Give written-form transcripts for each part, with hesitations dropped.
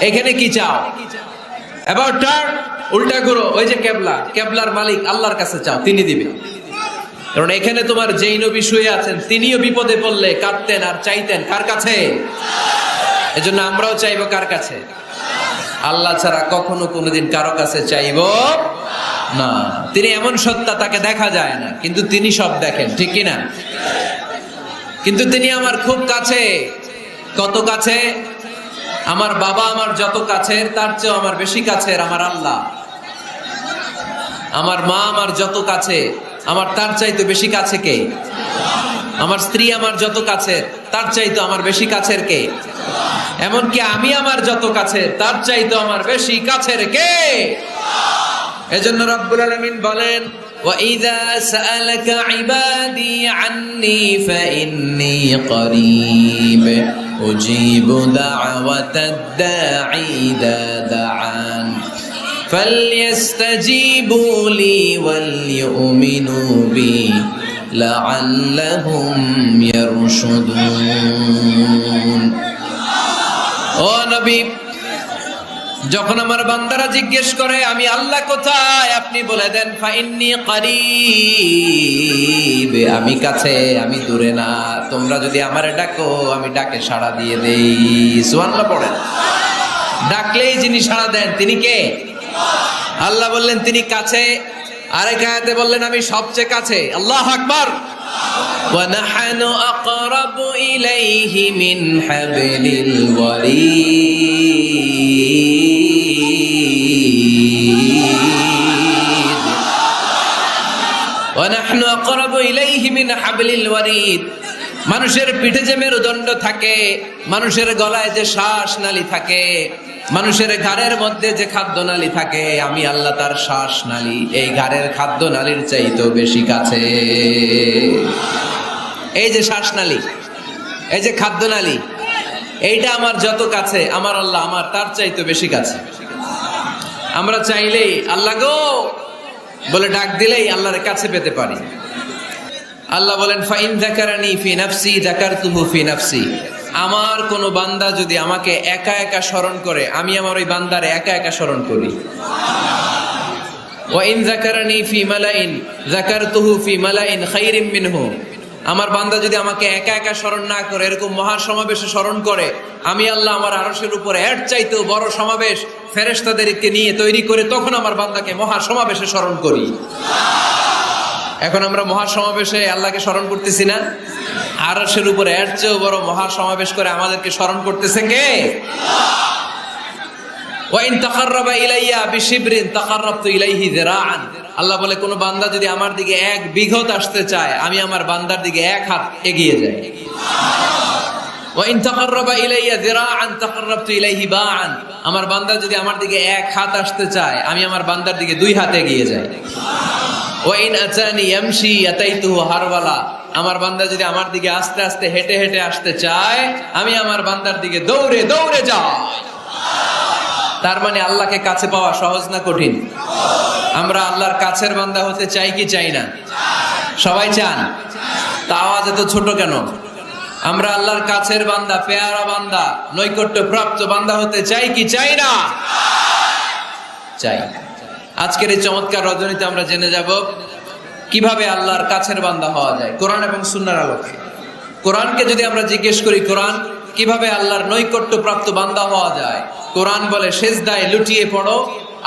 এখানে কি চাও? অ্যাবাউট টার্ন, উল্টা করো, ওই যে কেবলা, কেবলার মালিক আল্লাহর কাছে চাও, তিনি দিবেন। কারণ এখানে তোমার যেই নবী শুয়ে আছেন তিনিও বিপদে পড়লে কাঁদতেন আর চাইতেন কার কাছে? এজন্য আমরাও চাইবো কার কাছে? আল্লাহ ছাড়া কখনো কোনোদিন কারো কাছে চাইবো না। তিনি এমন সত্তা, তাকে দেখা যায় না, কিন্তু তিনি সব দেখেন, ঠিক কিনা? কিন্তু তিনি আমার খুব কাছে। কত কাছে? আমার বাবা আমার যত কাছের তার চেয়েও আমার বেশি কাছের আমার আল্লাহ। আমার মা আমার যত কাছে, আমার তার চাইতে বেশি কাছে কে? আমার স্ত্রী আমার যত কাছের তার চাইতে আমার বেশি কাছের কে? এমনকি আমি আমার যত কাছের তার চাইতে আমার বেশি কাছের কে? এজন্য রব্বুল আলামিন বলেন, وَإِذَا سَأَلَكَ عِبَادِي عَنِّي فَإِنِّي قَرِيبٌ أُجِيبُ دَعْوَةَ الدَّاعِ إِذَا دَعَانِ فَلْيَسْتَجِيبُوا لِي وَلْيُؤْمِنُوا بِي لَعَلَّهُمْ يَرْشُدُونَ। ও নবী, যখন আমার বান্দারা জিজ্ঞেস করে আমি আল্লাহ কোথায়, আপনি বলে দেন ফাইন্নী কারীব, আমি কাছে, আমি দূরে না। তোমরা যদি আমারে ডাকো আমি ডাকে সাড়া দিয়ে দেই। সুবহানাল্লাহ পড়েন। ডাকলেই যিনি সাড়া দেন তিনি কে? আল্লাহ বললেন তিনি কাছে। আরেক আয়াতে বললেন আমি সবচেয়ে কাছে। আল্লাহু আকবার। ওয়া নাহনু আকরাবু ইলাইহি মিন হাবলিল ওয়ারিদ। ওয়া নাহনু আকরাবু ইলাইহি মিন হাবলিল ওয়ারিদ। মানুষের পিঠে যে মেরুদণ্ড থাকে, মানুষের গলায় যে শ্বাস নালী থাকে, মানুষের ঘাড়ের মধ্যে যে খাদ্য নালী থাকে, আমি আল্লাহ তার শ্বাস নালী এই ঘাড়ের খাদ্য নালীর চাইতেও বেশি কাছে। এই যে শ্বাস নালী, এই যে খাদ্য নালী, এইটা আমার যত কাছে, আমার আল্লাহ আমার তার চাইতেও বেশি কাছে। আমরা চাইলেই আল্লাহ গো বলে ডাক দিলেই আল্লাহর কাছে পেতে পারি। আল্লাহ বলেন ফাইন যাকারানি ফি নাফসি যাকারতুহু ফি নাফসি। আমার কোন বান্দা যদি আমাকে একা একা স্মরণ করে, আমি আমার ওই বান্দারে একা একা স্মরণ করি। ওয়া ইন যাকারানি ফি মালাইন যাকারতুহু ফি মালাইন খায়রিম মিনহু। আমার বান্দা যদি আমাকে একা একা স্মরণ না করে, এরকম মহা সমাবেশে স্মরণ করে, আমি আল্লাহ আমার আরশের উপরে এর চাইতেও বড় সমাবেশ ফেরেশতাদেরকে নিয়ে তৈরি করে তখন আমার বান্দাকে মহা সমাবেশে স্মরণ করি। এখন আমরা মহাসমাবেশে আল্লাহকে স্মরণ করতেছি না? আরশের উপরে এর চেয়েও বড় মহাসমাবেশ করে আমাদেরকে স্মরণ করতেছে কে? ওয়া ইন তাকাররাবা ইলাইয়া বিশিবরিন তাকাররাবতু ইলাইহি যিরাআন। আল্লাহ বলে কোন বান্দা যদি আমার দিকে এক বিঘত আসতে চায়, আমি আমার বান্দার দিকে এক হাত এগিয়ে যাই। ওয়া ইন তাকাররাবা ইলাইয়া যিরাআন তাকাররাবতু ইলাইহি বাআন। আমার বান্দা যদি আমার দিকে এক হাত আসতে চায়, আমি আমার বান্দার দিকে দুই হাত এগিয়ে যাই। ওয়াইন আতানি ইয়ামশি আতাইতুহু হারওয়ালা। আমার বান্দা যদি আমার দিকে আস্তে আস্তে হেঁটে হেঁটে আসতে চায়, আমি আমার বান্দার দিকে দৌড়ে দৌড়ে যাই। তার মানে আল্লাহকে কাছে পাওয়া সহজ না কঠিন? আমরা আল্লাহর কাছের বান্দা হতে চাই কি চাই না? সবাই চান। তা আওয়াজ এত ছোট কেন? আমরা আল্লাহর কাছের বান্দা, পেয়ারা বান্দা, নৈকট্য প্রাপ্ত বান্দা হতে চাই কি চাই না? চাই। আজকের এই চমৎকার রজনীতে আমরা জেনে যাব কিভাবে আল্লাহর কাছের বান্দা হওয়া যায় কোরআন এবং সুন্নাহর আলোকে। কোরআনকে যদি আমরা জিজ্ঞেস করি, কোরআন কিভাবে আল্লাহর নৈকট্য প্রাপ্ত বান্দা হওয়া যায়, কোরআন বলে সেজদায় লুটিয়ে পড়ো,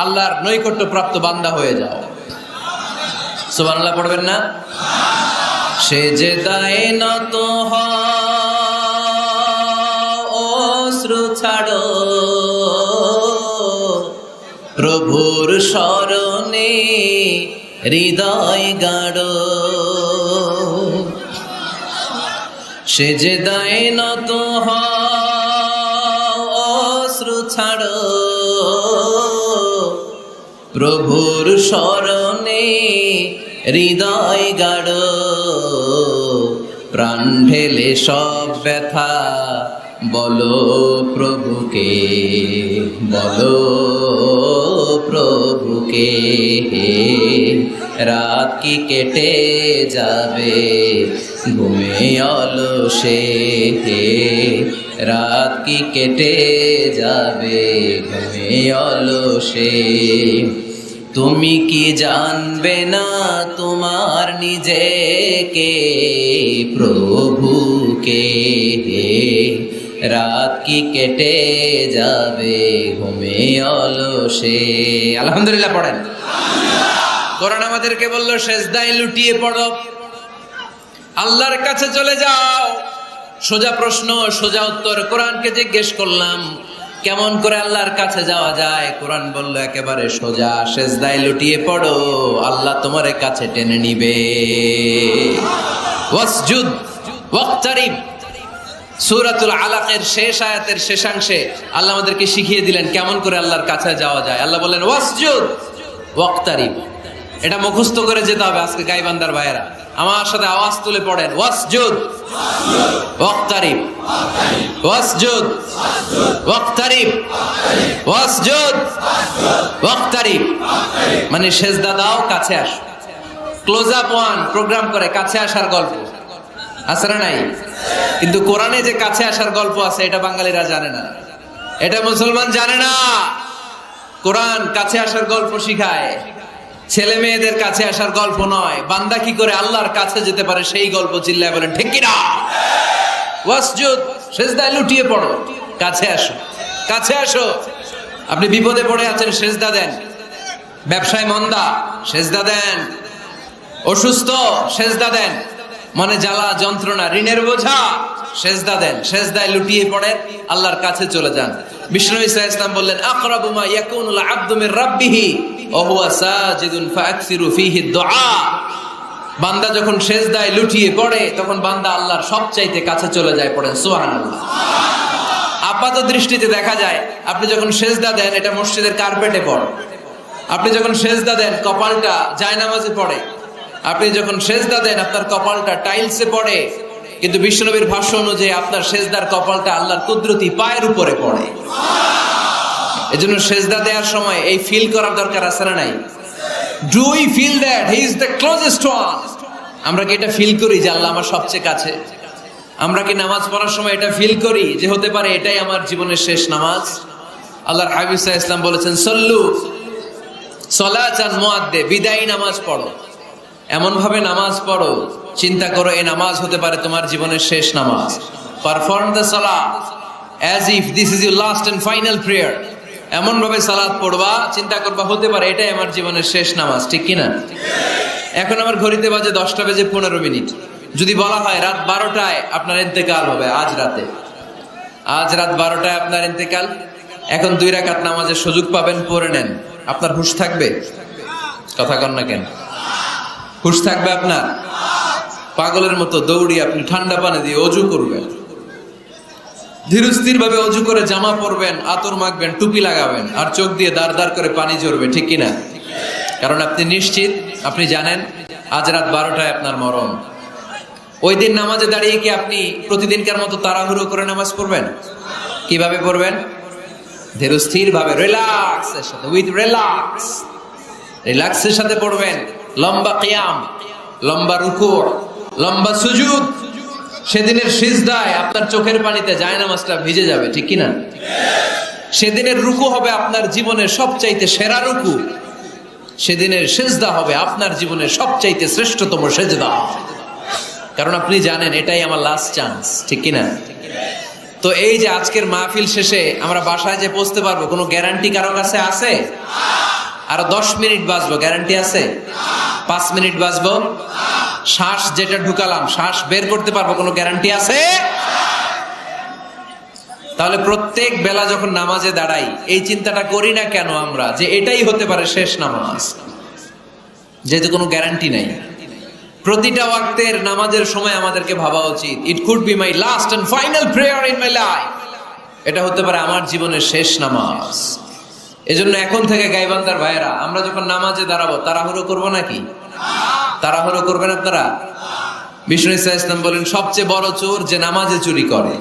আল্লাহর নৈকট্য প্রাপ্ত বান্দা হয়ে যাও। সুবহানাল্লাহ পড়বেন না? সেজদায় নত হও, অশ্রু ছাড়ো, প্রভুর শরণে হৃদয় গাড়ো। সেজদায় নত হও, অশ্রু ছাড়ো, প্রভুর শরণে হৃদয় গাড়ো। প্রাণ ঢেলে সব ব্যথা বলো প্রভুকে, বলো প্রভুকে। রাত কি কেটে যাবে ঘুমে অলসে, রাত কি কেটে যাবে ঘুমে অলসে, তুমি কি জানবে না তোমার নিজেকে প্রভুকে, রাত কি কেটে যাবে ঘুমে অলসে। আলহামদুলিল্লাহ পড়েন। কোরআন আমাদেরকে বলল সেজদায় লুটিয়ে পড়ো, আল্লাহর কাছে চলে যাও। সোজা প্রশ্ন সোজা উত্তর। কোরআনকে জিজ্ঞেস করলাম কেমন করে আল্লাহর কাছে যাওয়া যায়, কোরআন বলল একেবারে সোজা, সেজদায় লুটিয়ে পড়ো, আল্লাহ তোমার কাছে টেনে নিবে। ওয়াসজুদ ওয়াক্তারিব, সূরাতুল আলাকের শেষ আয়াতের শেষাংশে আল্লাহ আমাদেরকে শিখিয়ে দিলেন কেমন করে আল্লাহর কাছে যাওয়া যায়। আল্লাহ বললেন ওয়াসজুদ ওয়াক্তারিব। এটা মুখস্থ করে যেতে হবে আজকে গাইবান্দার ভাইয়েরা, আমার সাথে আওয়াজ তুলে পড়েন ওয়াসজুদ ওয়াক্তারিব, ওয়াসজুদ ওয়াক্তারিব, ওয়াসজুদ ওয়াক্তারিব। মানে সেজদা দাও, কাছে আসো। ক্লোজ আপ ওয়ান প্রোগ্রাম করে কাছে আসার গল্প আছে না নাই? কিন্তু কোরআনে যে কাছে আসার গল্প আছে এটা বাঙালিরা জানে না, এটা মুসলমান জানে না। কোরআন কাছে আসার গল্প শিখায়, ছেলে মেয়েদের কাছে আসার গল্প নয়। বান্দা কি করে আল্লাহর কাছে যেতে পারে সেই গল্প। চিল্লায় বলেন ঠিক কি না? ওয়াসজুদ, সেজদায় লুটিয়ে পড়ো, কাছে আসো, কাছে আসো। আপনি বিপদে পড়ে আছেন, সেজদা দেন। ব্যবসায় মন্দা, সেজদা দেন। অসুস্থ, সেজদা দেন। মনে জ্বালা যন্ত্রণা, ঋণের বোঝা, সেজদা দেন। সেজদায় লুটিয়ে পড়েন, আল্লাহর কাছে চলে যান। বিষ্ণু ঈসা ইসলাম বললেন আকরাবু মা ইয়াকুনুল আবদু মির রাব্বিহি ওয়া হুয়া সাজিদুন ফাআকসিরু ফীহি দুআ। বান্দা যখন সেজদায় লুটিয়ে পড়ে তখন বান্দা আল্লাহর সবচাইতে কাছে চলে যায়। পড়েন সুবহানাল্লাহ। আপাত দৃষ্টিতে দেখা যায় আপনি যখন সেজদা দেন এটা মসজিদের কার্পেটে পড়ে, আপনি যখন সেজদা দেন কপালটা জায়নামাজে পড়ে, আপনি যখন সেজদা দেন আপনার কপালটা টাইলসে পড়ে। কিন্তু বিশ্বনবীর ভাষ্য অনুযায়ী আপনার সেজদার কপালটা আল্লাহর কুদরতি পায়ের উপরে পড়ে। এজন্য সেজদা দেওয়ার সময় এই ফিল করার দরকার আছে না নাই? Do we feel that he is the closest one? আমরা কি এটা ফিল করি যে আল্লাহ আমার সবচেয়ে কাছে? আমরা কি নামাজ পড়ার সময় এটা ফিল করি যে হতে পারে এটাই আমার জীবনের শেষ নামাজ? আল্লাহর হাবিব সাল্লাল্লাহু আলাইহি ওয়াসাল্লাম বলেছেন সল্লু সলাতান মুআদ্দে, বিদায়ী নামাজ পড়ো, এমন ভাবে নামাজ পড়ো চিন্তা করো এই নামাজ হতে পারে তোমার জীবনের শেষ নামাজ। পারফর্ম দ্য সালাত as if this is your last and final prayer. এমন ভাবে সালাত পড়বা, চিন্তা করবা হতে পারে এটাই আমার জীবনের শেষ নামাজ। ঠিক কিনা? এখন আমার ঘড়িতে বাজে 10:15। যদি বলা হয় রাত 12টায় আপনার ইন্তেকাল হবে, আজ রাত 12টায় আপনার ইন্তেকাল, এখন 2 রাকাত নামাজের সুযোগ পাবেন, পড়ে নেন, আপনার হুঁশ থাকবে? কথা কন না কেন? হুঁশ থাকবে আপনার? পাগলের মতো দৌড়ি আপনি ঠান্ডা পানি দিয়ে অজু করবেন, ধীরস্থির ভাবে অজু করে জামা পরবেন, আতর মাখবেন, টুপি লাগাবেন, আর চোখ দিয়ে দাঁড় দাঁড় করে পানি ঝরবে। ঠিক কিনা? কারণ আপনি নিশ্চিত, আপনি জানেন আজ রাত 12টায় আপনার মরণ। ওই দিন নামাজে দাঁড়িয়ে কি আপনি প্রতিদিনকার মতো তাড়াহুড়ো করে নামাজ পড়বেন? কিভাবে পড়বেন? ধীরস্থির ভাবে, রিল্যাক্সের সাথে, উইথ রিল্যাক্সের সাথে পড়বেন। লম্বা কিয়াম, লম্বা রুকু, লম্বা সুজুদ। সেদিনের সিজদায় আপনার চোখের পানিতে জায়নামাজটা ভিজে যাবে। ঠিক কিনা? সেদিনের রুকু হবে আপনার জীবনের সবচাইতে সেরা রুকু। সেদিনের সিজদা হবে আপনার জীবনের সবচাইতে শ্রেষ্ঠতম সিজদা। কারণ আপনি জানেন এটাই আমার লাস্ট চান্স। ঠিক কিনা? তো এই যে আজকের মাহফিল শেষে আমরা বাসায় যে পৌঁছতে পারবো কোনো গ্যারান্টি কারো কাছে আছে? আরো 10 মিনিট বাঁচবো, গ্যারান্টি আছে? 5 মিনিট বাঁচবো, শ্বাস যেটা ঢুকালাম শ্বাস বের করতে পারবো, কোনো গ্যারান্টি আছে? তাহলে প্রত্যেক বেলা যখন নামাজে দাঁড়াই এই চিন্তাটা করি না কেন আমরা যে এটাই হতে পারে শেষ নামাজ, যেহেতু কোনো গ্যারান্টি নাই। প্রতিটা ওয়াক্তের নামাজের সময় আমাদেরকে ভাবা উচিত it could be my last and final prayer in my life. এটা হতে পারে আমার জীবনের শেষ নামাজ। এজন্য এখন থেকে গাইবান্দার ভাইয়েরা আমরা যখন নামাজে দাঁড়াবো তাড়াহুড়ো করবো নাকি? তাড়াহুড়ো করবেন আপনারা? বিষ্ণু সাল্লাল্লাহু আলাইহি ওয়াসাল্লাম বলেন সবচেয়ে বড় চোর যে নামাজে চুরি করে।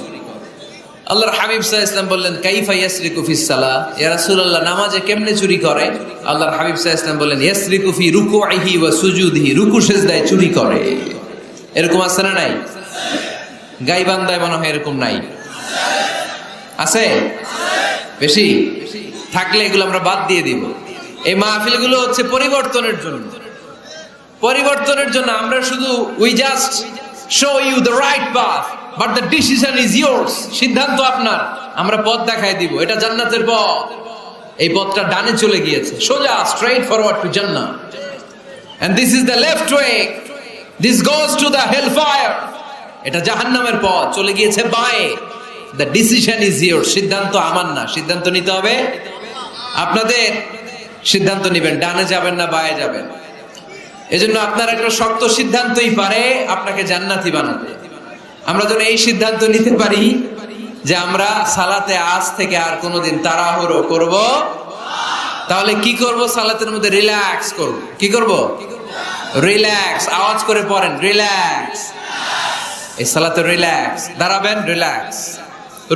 আল্লাহর হাবিব সাল্লাল্লাহু আলাইহি ওয়াসাল্লাম বললেন কাইফা ইয়াসরিকু ফিস সালাহ, ইয়া রাসূলুল্লাহ নামাজে কেমনে চুরি করে? আল্লাহর হাবিব সাল্লাল্লাহু আলাইহি ওয়াসাল্লাম বললেন ইয়াসরিকু ফি রুকুইহি ওয়া সুজুদিহি, রুকু সিজদায় চুরি করে। এরকম আছে না নাই? গাইবান্দায় মনে হয় এরকম নাই। আছে বেশি থাকলে এগুলো আমরা বাদ দিয়ে দিব। এই মাহফিলগুলো হচ্ছে পরিবর্তনের জন্য, পরিবর্তনের জন্য। আমরা শুধু we just show you the right path but the decision is yours. সিদ্ধান্ত আপনার, আমরা পথ দেখাই দিব। এটা জান্নাতের পথ, এই পথটা ডানে চলে গিয়েছে, সোজা স্ট্রেইট ফরওয়ার্ড টু জান্নাহ। And this is the left way, this goes to the hell fire. এটা জাহান্নামের পথ, চলে গিয়েছে বাঁয়ে। The decision is yours. সিদ্ধান্ত আমার না, সিদ্ধান্ত নিতে হবে আপনাদের। সিদ্ধান্ত নেবেন, ডানে যাবেন না বাঁয়ে যাবেন। এজন্য আপনার একটা শক্ত সিদ্ধান্তই পারে আপনাকে জান্নাতি বানাতে। আমরা যেন এই সিদ্ধান্ত নিতে পারি যে আমরা সালাতে আজ থেকে আর কোনোদিন তাড়াহুড়ো করব। তাহলে কি করব? সালাতের মধ্যে রিল্যাক্স করব। কি করব? রিল্যাক্স। আওয়াজ করে পড়েন, রিল্যাক্স। এই সালাতে রিল্যাক্স। দাঁড়াবেন, রিল্যাক্স।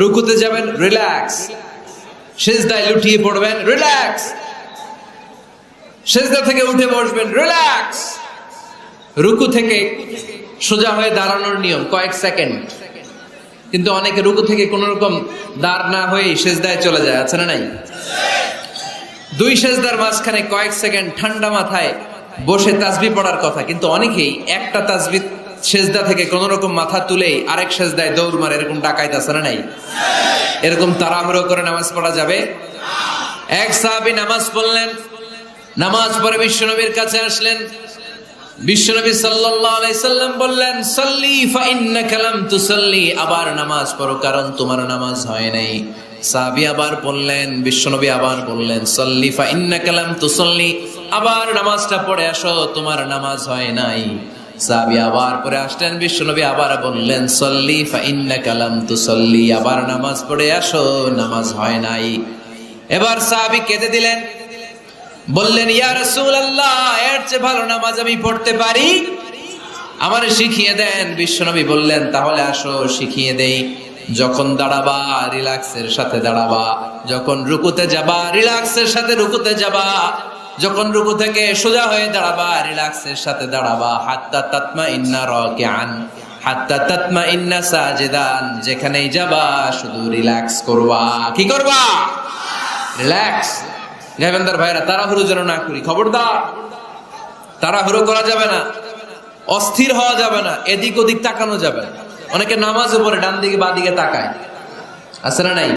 রুকুতে যাবেন, রিল্যাক্স। সিজদায় লুটিয়ে পড়বেন, রিল্যাক্স। সিজদা থেকে উঠে বসবেন, রিল্যাক্স। রুকু থেকে সোজা হয়ে দাঁড়ানোর নিয়ম কয়েক সেকেন্ড, কিন্তু অনেকে রুকু থেকে কোন রকম দাঁড় না হয়ে সিজদায় চলে যায়, আছে না নাই? দুই সিজদার মাঝখানে কয়েক সেকেন্ড ঠান্ডা মাথায় বসে তাসবিহ পড়ার কথা, কিন্তু অনেকেই একটা তাসবিহ সিজদা থেকে কোন রকম মাথা তুলেই আরেক সিজদায় দৌড় মারে। এরকম ডাকাইত আছে না নাই? এরকম তাড়াহুড়ো করে নামাজ পড়া যাবে? এক সাহাবী নামাজ পড়লেন, নামাজ পড়ে বিশ্বনবীর কাছে আসলেন। বিশ্বনবী সাল্লাল্লাহু আলাইহি সাল্লাম বললেন, সাল্লি ফা ইন্নাকা লাম তুসাল্লি। আবার নামাজ পড়ো, কারণ তোমার নামাজ হয় নাই। সাহাবী আবার বললেন, বিশ্বনবী আবার বললেন, সাল্লি ফা ইন্নাকা লাম তুসাল্লি। আবার নামাজটা পড়ে আসো, তোমার নামাজ হয় নাই। সাহাবী আবার পড়ে আসলেন, বিশ্বনবী আবার বললেন, সাল্লি ফা ইন্নাকা লাম তুসাল্লি। আবার নামাজ পড়ে আসো, নামাজ হয় নাই। এবার সাহাবী কেঁদে দিলেন, বললেন, ইয়া রাসূলুল্লাহ, এর চেয়ে ভালো নামাজ আমি পড়তে পারি, আমারে শিখিয়ে দেন। বিশ্বনবী বললেন, তাহলে আসো শিখিয়ে দেই। যখন দাঁড়াবা রিল্যাক্সের সাথে দাঁড়াবা, যখন রুকুতে যাবা রিল্যাক্সের সাথে রুকুতে যাবা, যখন রুকু থেকে সোজা হয়ে দাঁড়াবা রিল্যাক্সের সাথে দাঁড়াবা। হাত্তা তাতমাইন্না রাকিআন, হাত্তা তাতমাইন্না সাজিদান। যেখানেই যাবা শুধু রিল্যাক্স করবা। কি করবা? রিল্যাক্স। গাইবান্দার ভাইরা, তাড়াহুড়ো যেন না করি, খবরদার। তাড়াহুড়ো করা যাবে না, অস্থির হওয়া যাবে না, এদিক ওদিক তাকানো যাবে না। অনেকে নামাজ পড়ে ডান দিকে বাঁ দিকে তাকায়, আছে না নাই?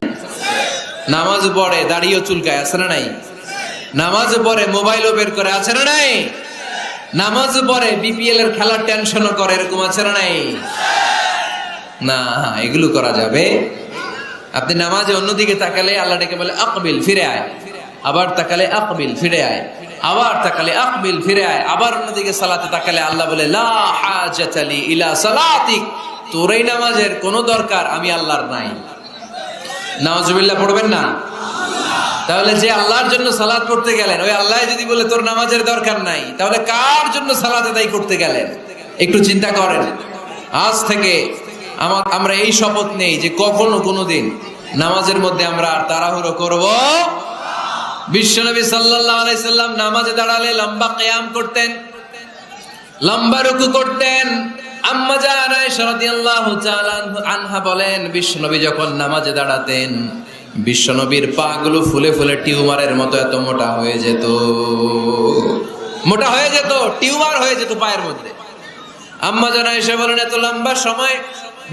নামাজ পড়ে দাড়িও চুলকায়, আছে না নাই? নামাজ পড়ে মোবাইলও বের করে, আছে না নাই? নামাজ পড়ে বিপিএল এর খেলার টেনশনও করে, এরকম আছে না নাই? না, এগুলো করা যাবে? আপনি নামাজে অন্যদিকে তাকালে আল্লাহ ডেকে বলে, আকবিল, ফিরে আয়। আবার তাকালে আকবিল, ফিরে আয়। আবার তাকালে আকবিল, ফিরে আয়। আবার অন্যদিকে সালাতে তাকালে আল্লাহ বলে, লা হাজাতা লি ইলা সালাতিক। তোর এই নামাজের কোনো দরকার আমি আল্লাহর নাই। নাউজুবিল্লাহ পড়বেন না? তাহলে যে আল্লাহর জন্য সালাত পড়তে গেলেন, ওই আল্লাহ যদি বলে তোর নামাজের দরকার নাই, তাহলে কার জন্য সালাত আদায় করতে গেলেন? একটু চিন্তা করেন। আজ থেকে আমরা এই শপথ নেই যে কখনো কোনোদিন নামাজের মধ্যে আমরা আর তাড়াহুড়ো করব। বিশ্বনবী সাল্লাল্লাহু আলাইহি সাল্লাম নামাজে দাঁড়ালে লম্বা কিয়াম করতেন, লম্বা রুকু করতেন। আম্মা জান আয়েশা রাদিয়াল্লাহু তাআলা আনহা বলেন, বিশ্বনবী যখন নামাজে দাঁড়াতেন, বিশ্বনবীর পা গুলো ফুলে ফুলে টিউমারের মতো এত মোটা হয়ে যেত, মোটা হয়ে যেত, টিউমার হয়ে যেত পায়ের মধ্যে। আম্মা জান আয়েশা বলেন, এত লম্বা সময়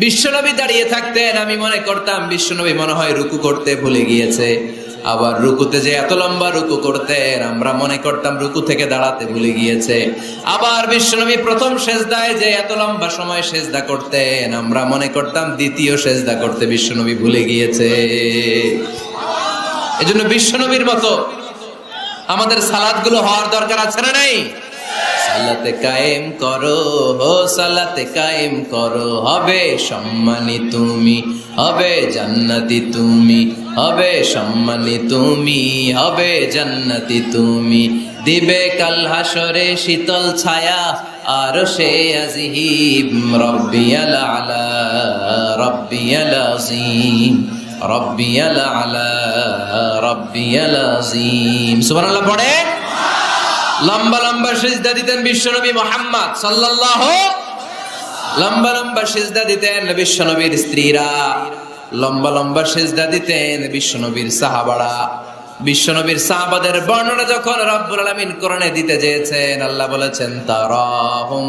বিশ্বনবী দাঁড়িয়ে থাকতেন, আমি মনে করতাম বিশ্বনবী মনে হয় রুকু করতে ভুলে গিয়েছে। আবার রুকুতে যে এত লম্বা রুকু করতেন, আমরা মনে করতাম রুকু থেকে দাঁড়াতে ভুলে গিয়েছে। আবার বিশ্বনবী প্রথম সেজদায় যে এত লম্বা সময় সেজদা করতেন, আমরা মনে করতাম দ্বিতীয় সেজদা করতে বিশ্বনবী ভুলে গিয়েছে। এজন্য বিশ্বনবীর মতো আমাদের সালাতগুলো হওয়ার দরকার আছে না নাই? সালাতে কায়েম করো, হো সালাতে কায়েম করো, হবে সম্মানী তুমি, হবে জান্নাতি তুমি, হবে সম্মানী তুমি, হবে জান্নাতি তুমি। দিবে কাল হাসরে শীতল ছায়া আরশে আজিম, রব্বিয়াল আলা রব্বিয়াল আযীম, রব্বিয়াল আলা রব্বিয়াল আযীম। সুবহানাল্লাহ পড়ে। লম্বা লম্বা সিজদা দিতেন বিশ্বনবী মুহাম্মদ সাল্লাল্লাহু, লম্বা লম্বা সিজদা দিতেন বিশ্বনবীর স্ত্রীরা। লম্বা লম্বা সেজদা দিতেন বিশ্বনবীর সাহাবারা। বিশ্বনবীর সাহাবাদের বর্ণনা যখন রব্বুল আলামিন কোরআনে দিতে চেয়েছেন, আল্লাহ বলেছেন তারাহুম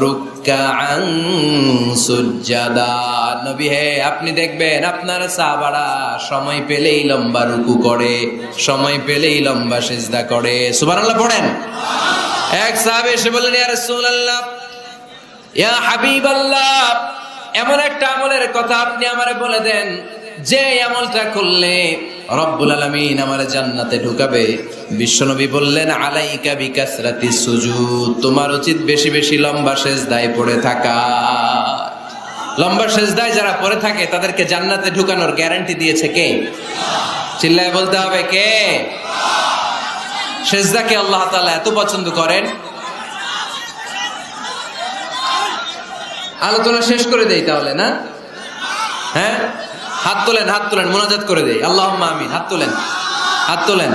রুকআন সুজদা। নবী হে, আপনি দেখবেন আপনার সাহাবারা সময় পেলেই লম্বা রুকু করে, সময় পেলেই লম্বা সিজদা করে। সুবহানাল্লাহ পড়েন। এক সাহাবী এসে বললেন, ইয়া রাসূলুল্লাহ, ইয়া হাবিবাল্লাহ, এমন একটা আমলের কথা আপনি আমারে বলে দেন যে আমলটা করলে রব্বুল আলামিন আমারে জান্নাতে ঢুকাবে। বিশ্বনবী বললেন, আলাইকা বিকাসরাতিস সুজুদ, তোমার উচিত বেশি বেশি লম্বা সিজদায় পড়ে থাকা। লম্বা সিজদায় যারা পড়ে থাকে তাদেরকে জান্নাতে ঢুকানোর গ্যারান্টি দিয়েছে কে? চিল্লায় বলতে হবে কে? সিজদাকে আল্লাহ তাআলা এত পছন্দ করেন। আলোচনা শেষ করে দেই তাহলে, না? হ্যাঁ, হাত তোলেন, হাত তোলেন, মুনাজাত করে দেই। আল্লাহুম্মা আমিন। হাত তোলেন, হাত তোলেন।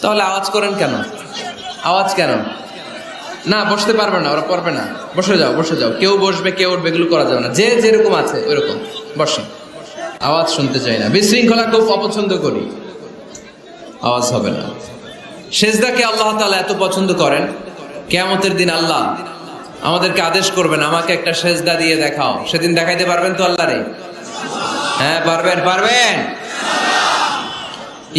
তাহলে আওয়াজ করেন কেন? আওয়াজ কেন? না, বসতে পারবে না, ওরা পড়বে না। বসে যাও, বসে যাও। কেউ বসবে, কেউ উঠবে, এগুলো করা যাবে না। যে যেরকম আছে ওইরকম বসেন। আওয়াজ শুনতে চাই না, বিশৃঙ্খলা খুব অপছন্দ করি, আওয়াজ হবে না। সিজদাকে আল্লাহ তাআলা এত পছন্দ করেন, কিয়ামতের দিন আল্লাহ আমাদেরকে আদেশ করবেন, আমাকে একটা সিজদা দিয়ে দেখাও। সেদিন দেখাইতে পারবেন তো আল্লাহরে? হ্যাঁ, পারবেন, পারবেন।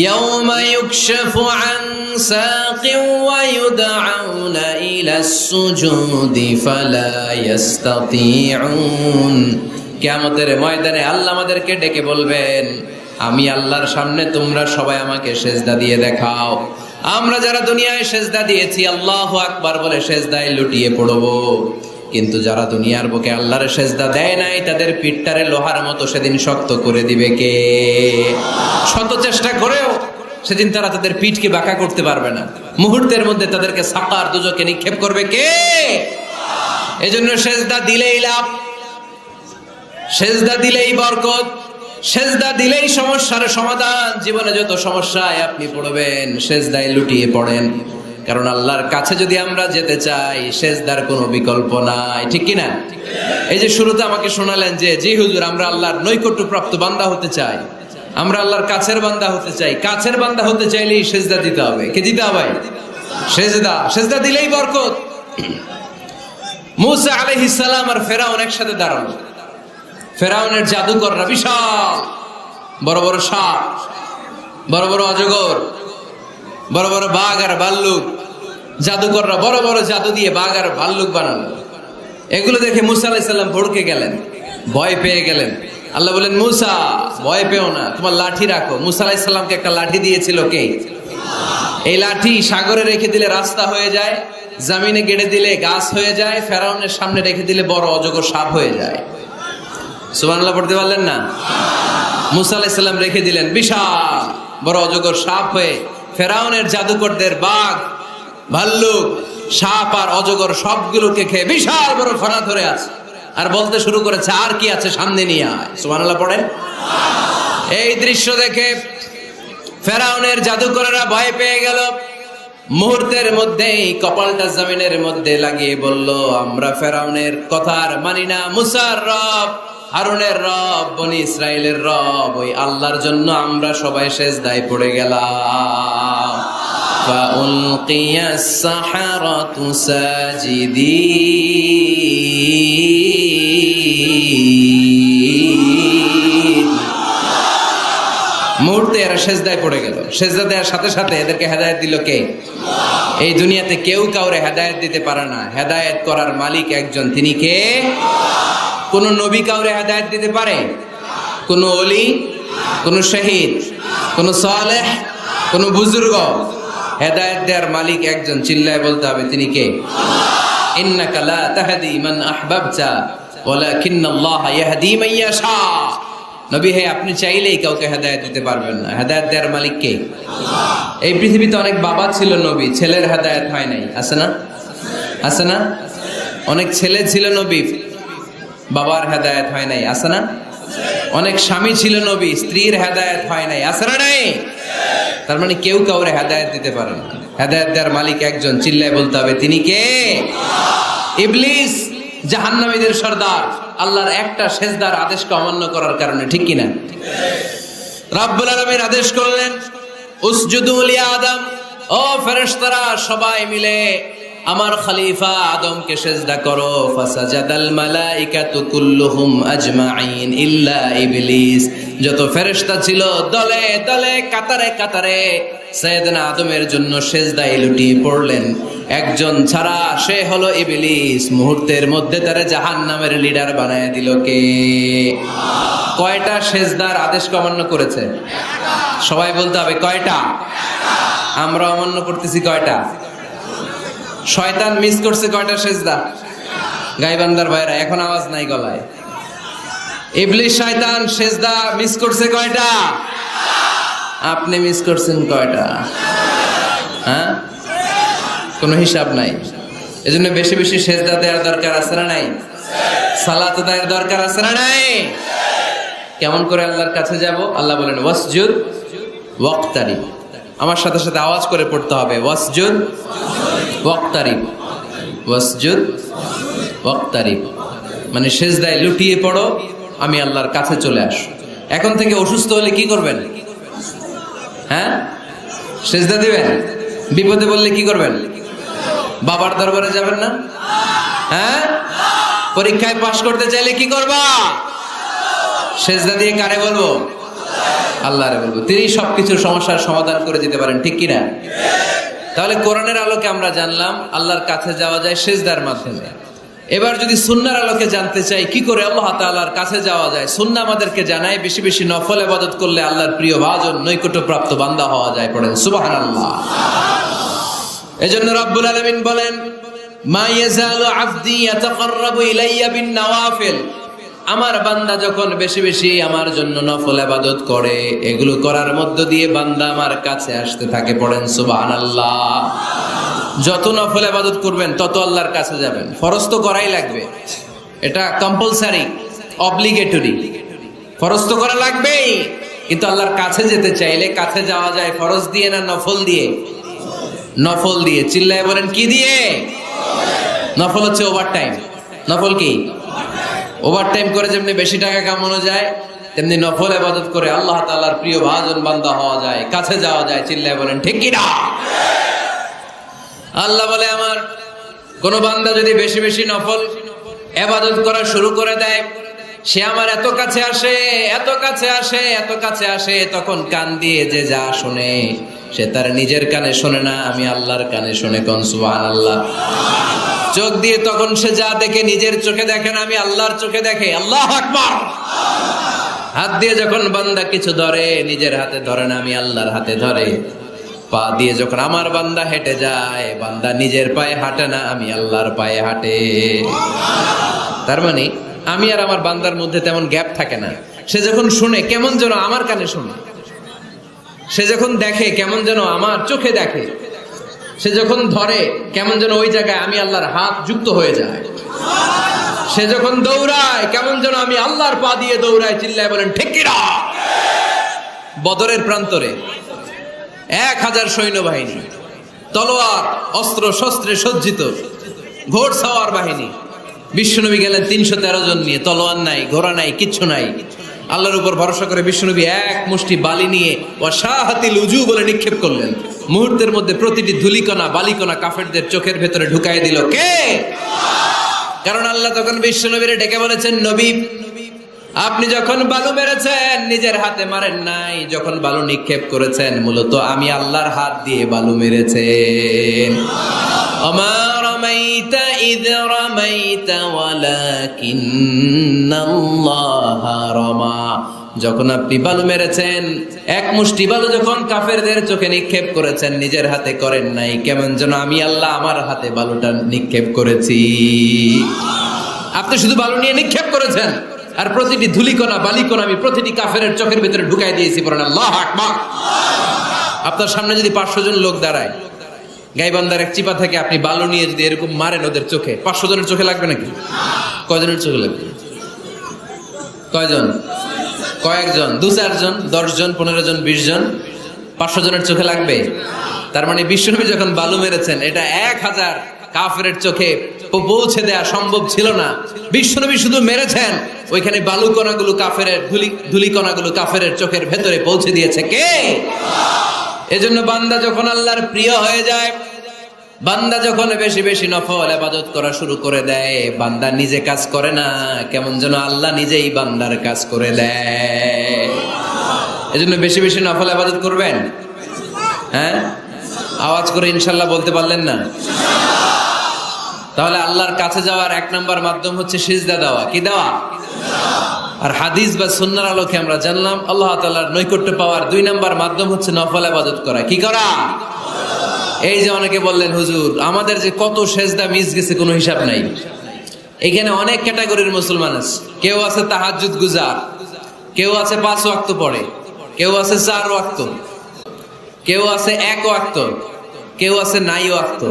ইয়াউমা ইউকশাফু আন সাকিন ওয়া ইউদআউনা ইলাস সুজুদি ফালা ইস্তাতিউন। কিয়ামতের ময়দানে আল্লাহ আমাদেরকে ডেকে বলবেন, আমি আল্লাহর সামনে তোমরা সবাই আমাকে সিজদা দিয়ে দেখাও। আমরা যারা দুনিয়ায় সিজদা দিয়েছি আল্লাহু আকবার বলে সিজদায় লুটিয়ে পড়ব, কিন্তু যারা দুনিয়ার বুকে আল্লাহর সিজদা দেয় নাই তাদের পিঠটারে লোহার মতো সেদিন শক্ত করে দিবে কে? শত চেষ্টা করেও সেদিন তারা তাদের পিঠকে বাঁকা করতে পারবে না। মুহূর্তের মধ্যে তাদেরকে সাকার দুজকে নিক্ষেপ করবে কে? এজন্য সিজদা দিলেই লাভ, সিজদা দিলেই বরকত, সিজদা দিলেই সমস্যার সমাধান। জীবনে যত সমস্যায় আপনি পড়বেন সিজদায় লুটিয়ে পড়েন, কারণ আল্লাহর কাছে যদি আমরা যেতে চাই সিজদার কোনো বিকল্প নাই। ঠিক কি না? এই যে শুরুতে আমাকে শোনালেন যে জি হুজুর, আমরা আল্লাহর নৈকট্যপ্রাপ্ত বান্দা হতে চাই, আমরা আল্লাহর কাছের বান্দা হতে চাই। কাছের বান্দা হতে চাইলেই সিজদা দিতে হবে। কে দিতে হবে? সিজদা। সিজদা দিলেই বরকত। মুসা আলাইহিস সালাম আর ফেরাউন একসাথে দাঁড়ালো। ফেরাউনের জাদুকররা বিশাল বড় বড় সাপ, বড় বড় অজগর, বড় বড় বাঘ আর ভাল্লুক। জাদুকররা বড় বড় জাদু দিয়ে বাঘ আর ভাল্লুক বানালো। এগুলো দেখে মুসা আলাইহিস সালাম ভড়কে গেলেন, ভয় পেয়ে গেলেন। আল্লাহ বলেন, মুসা ভয় পেও না, তোমার লাঠি রাখো। মুসা আলাইহিস সালামকে একটা লাঠি দিয়েছিল কে? এই লাঠি সাগরে রেখে দিলে রাস্তা হয়ে যায়, জমিনে গেড়ে দিলে গাছ হয়ে যায়, ফেরাউনের সামনে রেখে দিলে বড় অজগর সাপ হয়ে যায়। সুবহানাল্লাহ পড়তে পারলেন না? মুসা আলাইহিস সালাম রেখে দিলেন বিশাল বড় অজগর সাপ হয়ে ফেরাউনের জাদুকরদের বাঘ, ভাল্লুক, সাপ আর অজগর সবগুলোকে খেয়ে বিশাল বড় ফনা ধরে আছে। আর বলতে শুরু করেছে, আর কি আছে সামনে নিয়ে আয়। সুবহানাল্লাহ পড়েন। এই দৃশ্য দেখে ফেরাউনের জাদুকরেরা ভয় পেয়ে গেল। মুহূর্তের মধ্যেই কপালটা জমিনের মধ্যে লাগিয়ে বলল, আমরা ফেরাউনের কথা আর মানি না। মুসার রব, হারুনের রব, বনি ইসরাইলের রব, ওই আল্লাহর জন্য আমরা সবাই সিজদায় পড়ে গেলাম। ফাউলকিয়াস সাহারাতু সাজিদিন। মুহূর্তে এরা সিজদায় পড়ে গেল। সিজদা দেওয়ার সাথে সাথে এদেরকে হেদায়েত দিল কে? এই দুনিয়াতে কেউ কাউরে হেদায়েত দিতে পারে না, হেদায়েত করার মালিক একজন, তিনি কে? কোন নবী কাউরে হেদায়েত দিতে পারে? কোন ওলি, কোন শহীদ, কোন সালেহ, কোন বুজুর্গ? হেদায়েত দেওয়ার মালিক একজন। চিল্লায় বলতে হবে তিনি কে? ইন্নাকা লা তাহদি মান আহবাবতা ওয়ালাকিন্নাল্লাহা ইয়াহদি মান ইয়াশা। নবী হে, আপনি চাইলেই কাউকে হেদায়েত দিতে পারবেন না, হেদায়েত দেওয়ার মালিক কে? এই পৃথিবীতে অনেক বাবা ছিল নবী, ছেলের হেদায়েত হয় নাই। আছে না? আছে না? অনেক ছেলে ছিল নবী, বাবার হেদায়েত হয় নাই। আছে না? অনেক স্বামী ছিল নবী, স্ত্রীর হেদায়েত হয় নাই। আছে না? নাই? তার মানে কেউ কাউরে হেদায়েত দিতে পারে না। হেদায়েত দেওয়ার মালিক একজন। চিল্লায় বলতে হবে তিনি কে? ইবলিস জাহান্নামীদের সর্দার আল্লাহর একটা সেজদার আদেশকে অমান্য করার কারণে, ঠিক কিনা? রব্বুল আলামিন আদেশ করলেন উসজুদু লি আদম, ও ফেরেশতারা সবাই মিলে আমার খলিফা আদমকে সেজদা করো। ফাসাজাদাল মালাইকাতু কুল্লুহুম আজমাইন ইল্লা ইবলিস, যত ফেরেশতা ছিল দলে দলে কাতারে কাতারে সাইয়েদনা আদমের জন্য সেজদায় লুটিয়ে পড়লেন। একজন ছাড়া, সে হলো ইবলিস। মুহূর্তের মধ্যে তারা জাহান্নামের লিডার বানায় দিল কে? কয়টা সেজদার আদেশ অমান্য করেছে? সবাই বলতে হবে কয়টা? আমরা অমান্য করতেছি কয়টা? শয়তান মিস করছে কয়টা সেজদা? গাইবান্দার ভাইরা এখন আওয়াজ নাই গলায়। ইবলিস শয়তান সেজদা মিস করছে কয়টা? আপনি মিস করছেন কয়টা? হ্যাঁ, কোনো হিসাব নাই। এজন্য বেশি বেশি সেজদা দেওয়ার দরকার আছে না নাই? সালাত দেওয়ার দরকার আছে না নাই? কেমন করে আল্লাহর কাছে যাব? আল্লাহ বলেন ওয়াসজুদ ওয়াক্তারিব। আমার সাথে সাথে আওয়াজ করে পড়তে হবে ওয়াসজুদ ওয়াক্তারিব, ওয়াসজুদ ওয়াক্তারিব, মানে সেজদায় লুটিয়ে পড়ো, আমি আল্লাহর কাছে চলে আসো। এখন থেকে অসুস্থ হলে কি করবেন? হ্যাঁ, সেজদা দিবেন। বিপদে বললে কি করবেন? বাবার দরবারে যাবেন না? হ্যাঁ, পরীক্ষায় পাশ করতে চাইলে কি করবা? সেজদা দিয়ে কারে বলবো? আল্লাহরে বলবো। তিনি সবকিছুর সমস্যার সমাধান করে দিতে পারেন, ঠিক কিনা? তাহলে কোরআনের আলোকে আমরা জানলাম আল্লাহর কাছে যাওয়া যায় সেজদার মাধ্যমে। এবার যদি সুন্নাহর আলোকে জানতে চাই কি করে আল্লাহ তাআলার কাছে যাওয়া যায়, সুন্নাহ আমাদেরকে জানায় বেশি বেশি নফল ইবাদত করলে আল্লাহর প্রিয় ভাজন নৈকট্যপ্রাপ্ত বান্দা হওয়া যায়। পড়েন সুবহানাল্লাহ। এজন্য রব্বুল আলামিন বলেন মা ইয়াজালু আবদি ইয়াতাকাররাবু ইলাইয়া বিন নওয়াফিল, আমার বান্দা যখন বেশি বেশি আমার জন্য নফল ইবাদত করে, এগুলো করার মধ্য দিয়ে বান্দা আমার কাছে আসতে থাকে। পড়েন সুবহানাল্লাহ। যত নফল ইবাদত করবেন তত আল্লাহর কাছে যাবেন। ফরজ তো করাই লাগবে, এটা কম্পালসারি, অব্লিগেটরি। ফরজ তো করা লাগবেই, কিন্তু আল্লাহর কাছে যেতে চাইলে কাছে যাওয়া যায় ফরজ দিয়ে না নফল দিয়ে? নফল দিয়ে। চিল্লায় বলেন কি দিয়ে? নফল হচ্ছে ওভারটাইম। নফল কি? ওভারটাইম করে যেমনি বেশি টাকা কামানো যায়, তেমনি নফল ইবাদত করে আল্লাহ তাআলার প্রিয় ভাজন বান্দা হওয়া যায়, কাছে যাওয়া যায়। চিল্লায় বলেন ঠিক কি না? আল্লাহ বলে আমার কোন বান্দা যদি বেশি বেশি নফল ইবাদত করা শুরু করে দেয়, সে আমার এত কাছে আসে, এত কাছে আসে, এত কাছে আসে, তখন কান দিয়ে যে যা শুনে সে তার নিজের কানে শোনে না, আমি আল্লাহর কানে শুনে। কোন সুবহানাল্লাহ। চোখ দিয়ে তখন সে যা দেখে নিজের চোখে দেখে না, আমি আল্লাহর চোখে দেখে। আল্লাহু আকবার। হাত দিয়ে যখন বান্দা কিছু ধরে, নিজের হাতে ধরে না, আমি আল্লাহর হাতে ধরে। পা দিয়ে যখন আমার বান্দা হেঁটে যায়, বান্দা নিজের পায়ে হাঁটে না, আমি আল্লাহর পায়ে হাঁটে। তার মানে আমি আর আমার বান্দার মধ্যে তেমন গ্যাপ থাকে না। সে যখন শুনে কেমন যেন আমার কানে শুনে, সে যখন দেখে কেমন যেন আমার চোখে দেখে, সে যখন ধরে কেমন যেন ওই জায়গায় আমি আল্লাহর হাত যুক্ত হয়ে যায়। সে যখন দৌড়ায় কেমন যেন আমি আল্লাহর পা দিয়ে দৌড়ায়। চিল্লায় বলেন ঠিক কি না? বদরের প্রান্তরে 1000 সৈন্যবাহিনী, তলোয়ার অস্ত্র শস্ত্রে সজ্জিত ঘোড়সাওয়ার বাহিনী। বিশ্বনবী গেলেন 313 জন নিয়ে, তলোয়ার নাই, ঘোড়া নাই, কিচ্ছু নাই। আল্লাহর উপর ভরসা করে বিশ্বনবী এক মুষ্টি বালি নিয়ে ওয়াশাহাতিল উজু বলে নিক্ষেপ করলেন। মুহূর্তের মধ্যে প্রতিটি ধুলিকণা বালিকণা কাফেরদের চোখের ভেতরে ঢুকাই দিল কে? কারণ আল্লাহ তখন বিশ্বনবীরে ডেকে বলেছেন, নবী আপনি যখন বালু মেরেছেন নিজের হাতে মারেন নাই, যখন বালু নিক্ষেপ করেছেন মূলত আমি আল্লাহর হাত দিয়ে বালু মেরেছেন। ওমা রামাইতা ইয রামাইতা ওয়ালাকিন্নাল্লাহা রামা, যখন আপনি বালু মেরেছেন, এক মুষ্টি বালু যখন কাফেরদের চোখে নিক্ষেপ করেছেন, নিজের হাতে করেন নাই, কেমন যেন আমি আল্লাহ আমার হাতে বালুটা নিক্ষেপ করেছি। আপনি শুধু বালু নিয়ে নিক্ষেপ করেছেন, আর প্রতিটি ধুলিকণা বালিকণা আমি প্রতিটি কাফেরের চোখের ভিতরে ঢুকাই দিয়েছি। পড়েন আল্লাহু আকবার। আপনার সামনে যদি 500 জন লোক দাঁড়ায়, গাইবান্ধার এক চিপা থেকে আপনি বালু নিয়ে যদি এরকম মারেন ওদের চোখে, 500 জনের চোখে লাগবে নাকি? কয়জনের চোখে লাগবে? কয়জন? কয়েকজন, 2-4 জন, 10 জন, 15 জন, 20 জন, 500 জনের চোখে লাগবে। তার মানে বিশ্বনবী যখন বালু মেরেছেন, এটা 1000 কাফেরের চোখে পৌঁছে দেয়া সম্ভব ছিল না। বিশ্বনবী শুধু মেরেছেন, ওইখানে বালুকণাগুলো কাফেরের ধুলিকণাগুলো কাফেরের চোখের ভেতরে পৌঁছে দিয়েছে কে? এজন্য বান্দা যখন আল্লাহর প্রিয় হয়ে যায়, বান্দা যখন বেশি বেশি নফল ইবাদত করা শুরু করে দেয়, বান্দা নিজে কাজ করে না, কেমন যেন আল্লাহ নিজেই বান্দার কাজ করে দেয়। এজন্য বেশি বেশি নফল ইবাদত করবেন। হ্যাঁ, আওয়াজ করে ইনশাল্লাহ বলতে পারলেন না? তাহলে আল্লাহর কাছে যাওয়ার এক নাম্বার মাধ্যম হচ্ছে সিজদা দেওয়া। কি দেওয়া? আর হাদিস বা সুন্নাহর আলোকে আমরা জানলাম আল্লাহ তাআলার নৈকট্য পাওয়ার 2 নাম্বার মাধ্যম হচ্ছে নফল ইবাদত করা। কি করা? এই যে অনেকে বললেন হুজুর আমাদের যে কত সেজদা মিস গেছে কোনো হিসাব নাই। এখানে অনেক ক্যাটাগরির মুসলমান আছে। কেউ আছে তাহাজ্জুদ গুজার, কেউ আছে 5 ওয়াক্ত পড়ে, কেউ আছে 4 ওয়াক্ত, কেউ আছে 1 ওয়াক্ত, কেউ আছে নাই ওয়াক্ত।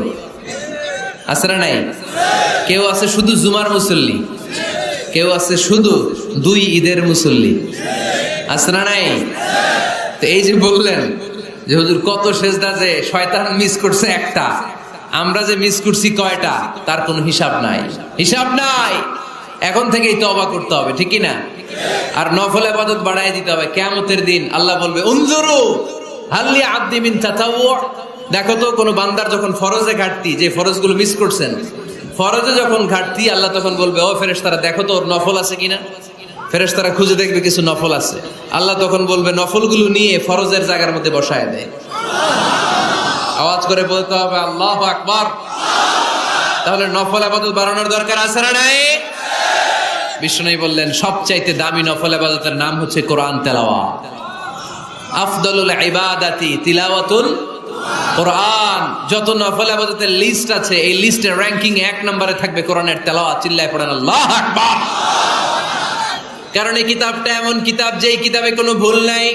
আছে না নাই? কেউ আছে শুধু জুমার মুসল্লি, কেউ আছে শুধু 2 ঈদের মুসল্লি। আছে না নাই? তো এই যে বললেন যে হুজুর কত সেজদা যে শয়তান মিস করছে একটা, আমরা যে মিস করছি কয়টা তার কোনো হিসাব নাই। হিসাব নাই। এখন থেকেই তওবা করতে হবে, ঠিক কি না? আর নফল ইবাদত বাড়ায় দিতে হবে। কিয়ামতের দিন আল্লাহ বলবে উনজুরু হাল্লি আব্দি মিন তাতাওয়ু, দেখো তো কোন বান্দার যখন ফরজে ঘাটতি, যে ফরজগুলো মিস করছেন, ফরজে যখন ঘাটতি আল্লাহ তখন বলবে ও ফেরেশতারা দেখো তো ওর নফল আছে কিনা। ফেরেশতারা খুঁজে দেখবে কিছু নফল আছে, আল্লাহ তখন বলবে নফলগুলো নিয়ে ফরজের জায়গার মধ্যে বসায় দেয়। আওয়াজ করে বলতে হবে আল্লাহু আকবার। তাহলে নফল ইবাদত বাড়ানোর দরকার আছে না নাই? বিষ্ণু বললেন সবচাইতে দামি নফল ইবাদতের নাম হচ্ছে কোরআন তেলাওয়াত। আফদলুল ইবাদাতি তিলাওয়াতুল কোরআন। যত নফল ইবাদতের লিস্ট আছে এই লিস্টের র‍্যাঙ্কিং 1 নম্বরে থাকবে কোরআনের তেলাওয়াত। চিল্লায় পড়েন আল্লাহু আকবার। কারণ এই কিতাবটা এমন কিতাব যে এই কিতাবে কোনো ভুল নাই,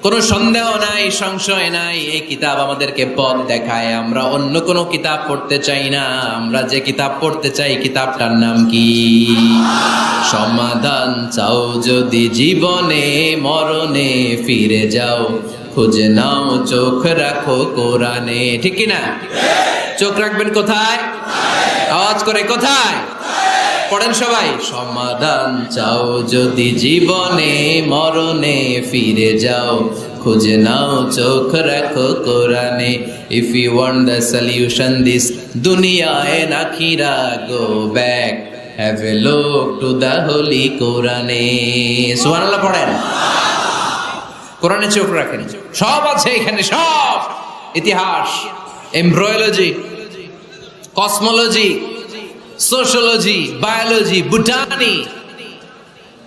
কোনো সন্দেহ নাই, সংশয় নাই। এই কিতাব আমাদেরকে পথ দেখায়। আমরা অন্য কোনো কিতাব পড়তে চাই না। আমরা যে কিতাব পড়তে চাই কিতাবটার নাম কি? সমাধান চাও যদি জীবনে মরণে ফিরে যাও, খুঁজে নাও চোখ রাখো কোরআনে। ঠিক কি না? চোখ রাখবেন কোথায়? আওয়াজ করে কোথায়? পড়েন সবাই। সমাধান চাও যদি জীবনে মরণে ফিরে যাও, খুঁজে নাও চোখ রাখো কোরআনে। If you want the solution this dunya and akhira, go back, have a look to the holy Quran. সুবহানাল্লাহ পড়েন। কোরআনে চোখ রাখেন, সব আছে এখানে, সব। ইতিহাস, embryology, cosmology, sociology, biology, botany,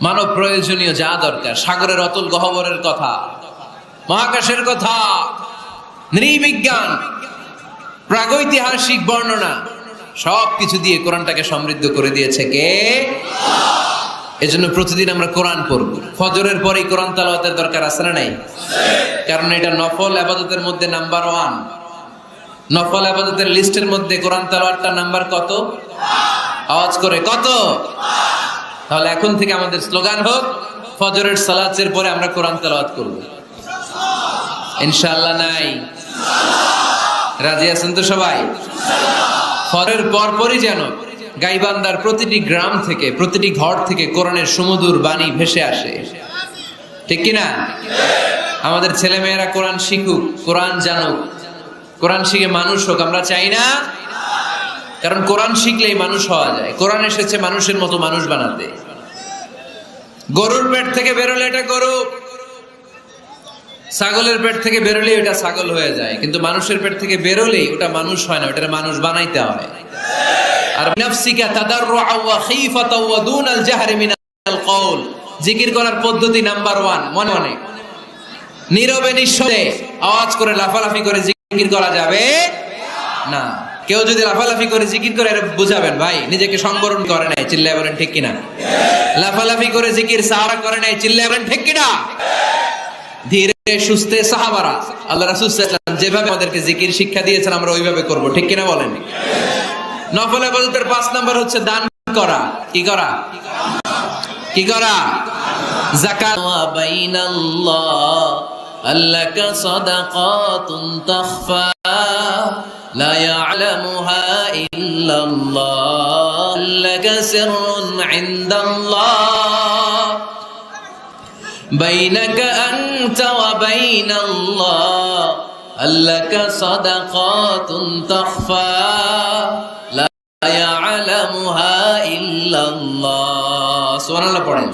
মানব প্রয়োজনীয় যা দরকার, সাগরের অতল গহ্বরের কথা, মহাকাশের কথা, নৃবিজ্ঞান, প্রাগৈতিহাসিক বর্ণনা, সবকিছু দিয়ে কোরআনটাকে সমৃদ্ধ করে দিয়েছে কে? এজন্য প্রতিদিন আমরা কোরআন পড়ব। ফজরের পরেই কোরআন তেলাওয়াতের দরকার আছে না নাই? কারণ এটা নফল ইবাদতের মধ্যে নাম্বার 1। নফল ইবাদতের লিস্টের মধ্যে কোরআন তেলাওয়াতটা নাম্বার কত? আওয়াজ করে কত? তাহলে এখন থেকে আমাদের স্লোগান হোক ফজরের সালাতের পরে আমরা কোরআন তেলাওয়াত করব। ইনশাআল্লাহ নাই? রাজি আছেন তো সবাই? ফজরের পরপরই যেন গাইবান্দার প্রতিটি গ্রাম থেকে, প্রতিটি ঘর থেকে কোরআনের সুমধুর বাণী ভেসে আসে। ঠিক কি না? আমাদের ছেলে মেয়েরা কোরআন শিখুক, কোরআন জানুক, কোরআন শিখে মানুষ হোক। আমরা চাই না? কারণ কোরআন শিখলেই মানুষ হওয়া যায়। কোরআন এসেছে মানুষের মতো মানুষ বানাতে। গরুর পেট থেকে বেরোলে এটা গরু, ছাগলের পেট থেকে বেরোলে ওটা ছাগল হয়ে যায়, কিন্তু মানুষের পেট থেকে বেরোলেই ওটা মানুষ হয় না, ওটা মানুষ বানাইতে হয়। আর নাফসিকা তাদাররুআ ওয়া খীফাতা ওয়া দুনাল জাহরি মিনাল কওল, জিকির করার পদ্ধতি নাম্বার 1 মনে মনে নীরবে নিঃশব্দে আওয়াজ করে লাফালাফি করে জিকির করা যাবে না। কেউ যদি লাফালাফি করে জিকির করে বুঝাবেন ভাই নিজেকে সংবরণ করে নাই, চিল্লায় বলেন ঠিক কিনা? লাফালাফি করে জিকির সাহারা করে নাই, চিল্লায় বলেন ঠিক কিনা? ধীরে সুস্থে সাহাবারা আল্লাহ রাসূল সাল্লাল্লাহু আলাইহি ওয়াসাল্লাম যেভাবে আমাদেরকে জিকির শিক্ষা দিয়েছেন আমরা ওইভাবে করব, ঠিক কিনা বলেন? নফল ইবাদতের 5 নাম্বার হচ্ছে দান করা। কি করা? কি করা? যাকাত। ওয়া বাইনাল্লাহ আল্লাকা সাদাকাতুন তাখফা لا يعلمها إلا الله لك سر عند الله بينك أنت وبين الله لك صدقات تخفى لا يعلمها إلا الله سبحان الله পড়েন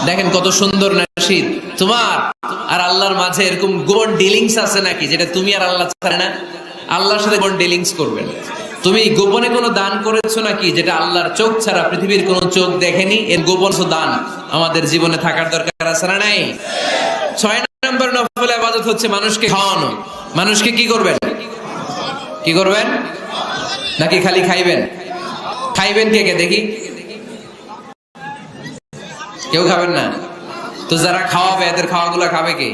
দেখেন কত সুন্দর নাশিদ তোমার আর আল্লাহর মাঝে এরকম গোপন ডিলিংস আছে নাকি যেটা তুমি আর আল্লাহ ছাড়া না আল্লাহর সাথে গোপন ডিলিংস করবেন তুমি গোপনে কোনো দান করেছো নাকি যেটা আল্লাহর চোখ ছাড়া পৃথিবীর কোনো চোখ দেখেনি এর গোপন দান আমাদের জীবনে থাকার দরকার আছে না নাই 6 নম্বর নফল ইবাদত হচ্ছে মানুষকে খাওয়ানো মানুষকে কি করবেন নাকি খালি খাইবেন কে কে দেখি কেউ খাবেন না তো যারা খাওয়াবে এদের খাওয়াগুলো খাবে কে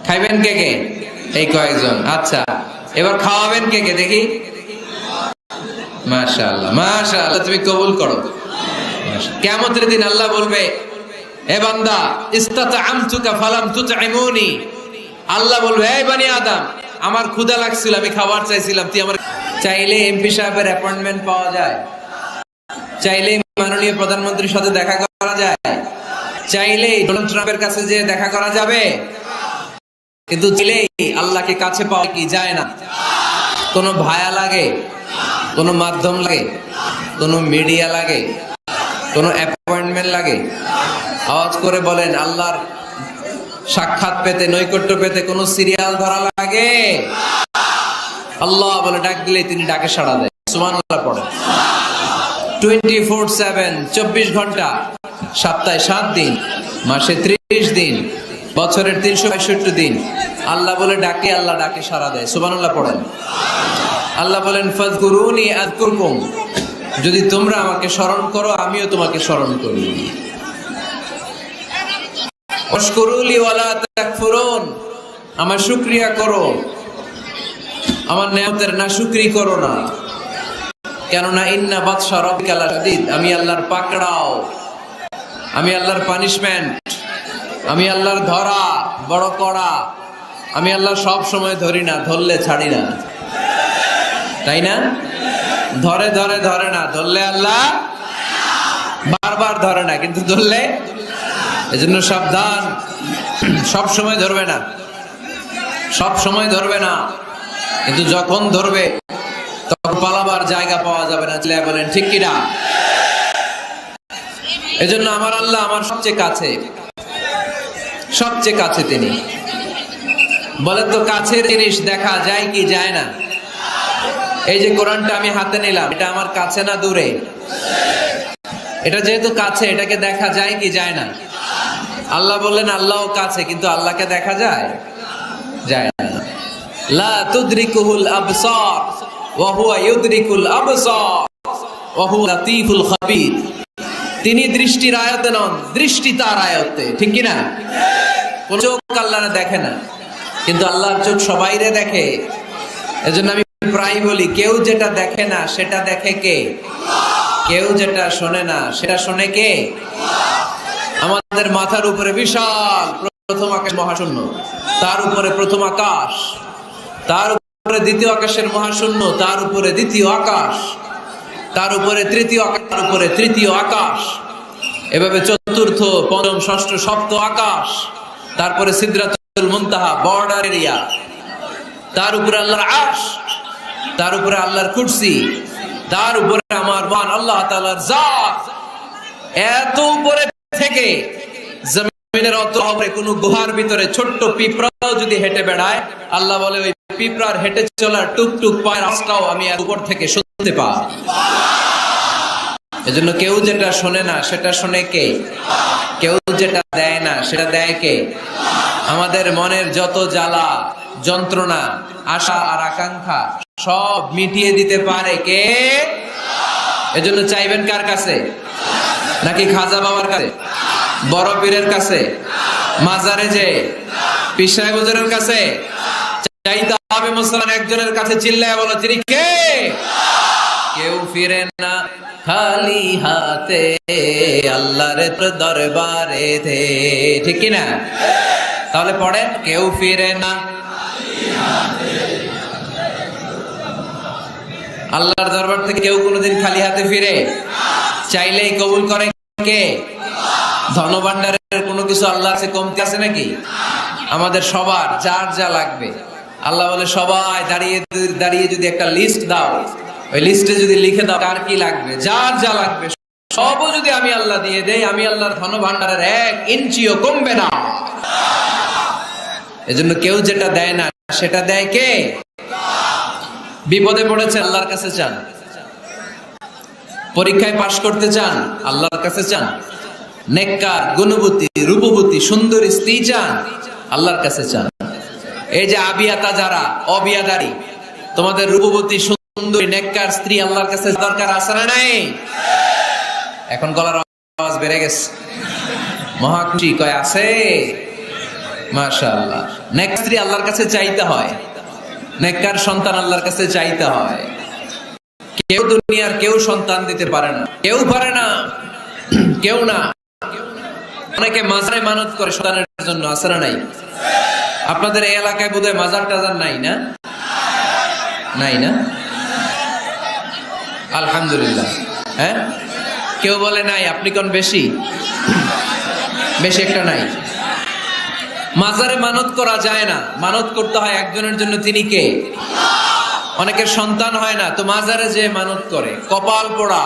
খাইবেন কে কে এই কয়েকজন আচ্ছা এবার খাওয়াবেন কে কে দেখি মাশাআল্লাহ তুমি কবুল করো কিয়ামতের দিন আল্লাহ বলবে হে বান্দা ইসতাতআমতুকা ফালাম তুতঈমুনি আল্লাহ বলবে হে বনি আদম আমার ক্ষুধা লাগছিল আমি খাবার চাইছিলাম তুই আমার চাইলে এমপি সাহেবের অ্যাপয়েন্টমেন্ট পাওয়া যায় চাইলে মাননীয় প্রধানমন্ত্রীর সাথে দেখা করা যায় চাইলে ডোনাল্ড ট্রাম্পের কাছে যে দেখা করা যাবে কিন্তু চাইলেই আল্লাহকে কাছে পাওয়া কি যায় না কোনো ভায়া লাগে কোনো মাধ্যম লাগে কোনো মিডিয়া লাগে কোনো অ্যাপয়েন্টমেন্ট লাগে আওয়াজ করে বলেন আল্লাহর সাক্ষাৎ পেতে নৈকট্য পেতে কোনো সিরিয়াল ধরা লাগে আল্লাহ বলে ডাক দিলে তিনি ডাকে সাড়া দেয় সুবহানাল্লাহ পড়ে 24/7 24 ঘন্টা সপ্তাহে 7 দিন মাসে 30 দিন বছরের 365 দিন আল্লাহ বলে ডাকে আল্লাহ ডাকে সাড়া দেয় সুবহানাল্লাহ পড়েন আল্লাহ বলেন ফাযকুরুনি আযকুরকুম যদি তোমরা আমাকে স্মরণ করো আমিও তোমাকে স্মরণ করি ওয়াশকুরুলি ওয়ালা তাকফুরুন আমার শুকরিয়া করো আমার নেয়ামতের নাশুকরি করো না কেননা ইন্না বাতশা রাব্বিকা লাশাদীদ আমি আল্লাহর পাকড়াও আমি আল্লাহর পানিশমেন্ট আমি আল্লাহর ধরা বড় কড়া আমি আল্লাহ সব সময় ধরি না ধরলে ছাড়ি না তাই না ধরে না ধরলে আল্লাহ বারবার ধরে না কিন্তু ধরলে এজন্য সাবধান সব সময় ধরবে না কিন্তু যখন ধরবে তখন পালাবার জায়গা পাওয়া যাবে না চিল্লায় বলেন ঠিক কি না এজন্য আমার আল্লাহ আমার সবচেয়ে কাছে তিনি বলেন তো কাছের জিনিস দেখা যায় কি যায় না এই যে কোরআনটা আমি হাতে নিলাম এটা আমার কাছে না দূরে এটা যেহেতু কাছে এটাকে দেখা যায় কি যায় না আল্লাহ বললেন আল্লাহও কাছে কিন্তু আল্লাহকে দেখা যায় না লা তুদরিকুহুল আবসার ওয়া হুয়া ইউদরিকুল আবসার ওয়া হুয়া লাতীফুল খাবীর তিনি দৃষ্টির আয়তে নন দৃষ্টি তার আয়তে ঠিক কি না কোন চোখ আল্লাহরে দেখে না কিন্তু আল্লাহর চোখ সবাইরে দেখে এজন্য আমি প্রায় বলি কেউ যেটা দেখে না সেটা দেখে কে কেউ যেটা শোনে না সেটা শোনে কে আমাদের মাথার উপরে বিশাল প্রথম আকাশ মহাশূন্য তার উপরে প্রথম আকাশ তার উপরে দ্বিতীয় আকাশের মহাশূন্য তার উপরে দ্বিতীয় আকাশ তার উপরে তৃতীয় আকাশ তার উপরে তৃতীয় আকাশ এভাবে চতুর্থ পঞ্চম ষষ্ঠ সপ্ত আকাশ তারপরে সিদরাতুল মুনতাহা বর্ডার এরিয়া তার উপরে আল্লাহর আরশ তার উপরে আল্লাহর কুরসি তার উপরে আমার মহান আল্লাহ তাআলার জাত এত উপরে থেকে জমিনের অতরে কোন গুহার ভিতরে ছোট্ট পিঁপড়াও যদি হেঁটে বেড়ায় আল্লাহ বলে ওই পিঁপড়ার হেঁটে চলার টুকটুক পায়ের আওয়াজটাও আমি উপর থেকে শুনতে পাই এজন্য কেউ যেটা শোনে না সেটা শোনে কে কেউ যেটা দেয় না সেটা দেয় কে আমাদের মনের যত জ্বালা যন্ত্রণা আশা আর আকাঙ্ক্ষা সব মিটিয়ে দিতে পারে কে এজন্য চাইবেন কার কাছে নাকি খাজা বাবার কাছে বড় পীরের কাছে মাজারে যে পীর সাহেব হুজুরের কাছে চাইতে হবে মুসলমান একজনের কাছে চিল্লায় বলো তিনি কে কেউ ফিরে না খালি হাতে আল্লাহর দরবারে তে ঠিক কি না তাহলে পড়েন কেউ ফিরে না আল্লাহর দরবার থেকে কেউ কোনোদিন খালি হাতে ফিরে? চাইলেই কবুল করে কে? ধনভাণ্ডারের কোনো কিছু আল্লাহর কাছে কমতি আছে নাকি? আমাদের সবার যার যা লাগবে, আল্লাহ বলে সবাই দাঁড়িয়ে দাঁড়িয়ে যদি একটা লিস্ট দাও, ওই লিস্টে যদি লিখে দাও কার কি লাগবে, যার যা লাগবে সবও যদি আমি আল্লাহ দিয়ে দেই, আমি আল্লাহর ধনভাণ্ডারের 1 ইঞ্চিও কমবে না। এজন্য কেউ যেটা দেয় না সেটা দেয় কে? বিপদে পড়েছে আল্লাহর কাছে চান, পরীক্ষায় পাশ করতে চান আল্লাহর কাছে চান, নেককার গুণবতী রূপবতী সুন্দর স্ত্রী চান আল্লাহর কাছে চান। এই যে আবিয়াতা যারা অবিয়াদারি, তোমাদের রূপবতী সুন্দরী নেককার স্ত্রী আল্লাহর কাছে দরকার আছে না নাই? এখন গলার আওয়াজ বেড়ে গেছে, মহা খুশি কয় আছে। মাশাআল্লাহ, নেক স্ত্রী আল্লাহর কাছে চাইতে হয়, নেককার সন্তান আল্লাহর কাছে চাইতে হয়। কেউ দুনিয়ার কেউ সন্তান দিতে পারে না, কেউ পারে না, কেউ না। অনেকে মাজারে মানত করে সন্তানের জন্য, আছে না নাই? আপনাদের এই এলাকায় বোধহয় মাজার টাজার নাই না? নাই না? আলহামদুলিল্লাহ। হ্যাঁ, কেউ বলে নাই, আপনি কোন বেশি? বেশি একটা নাই। মাজারে মানত করা যায় না, মানত করতে হয় একজনের জন্য, তিনি কে? অনেকের সন্তান হয় না, তো মাজারে যে মানত করে, কপাল পোড়া।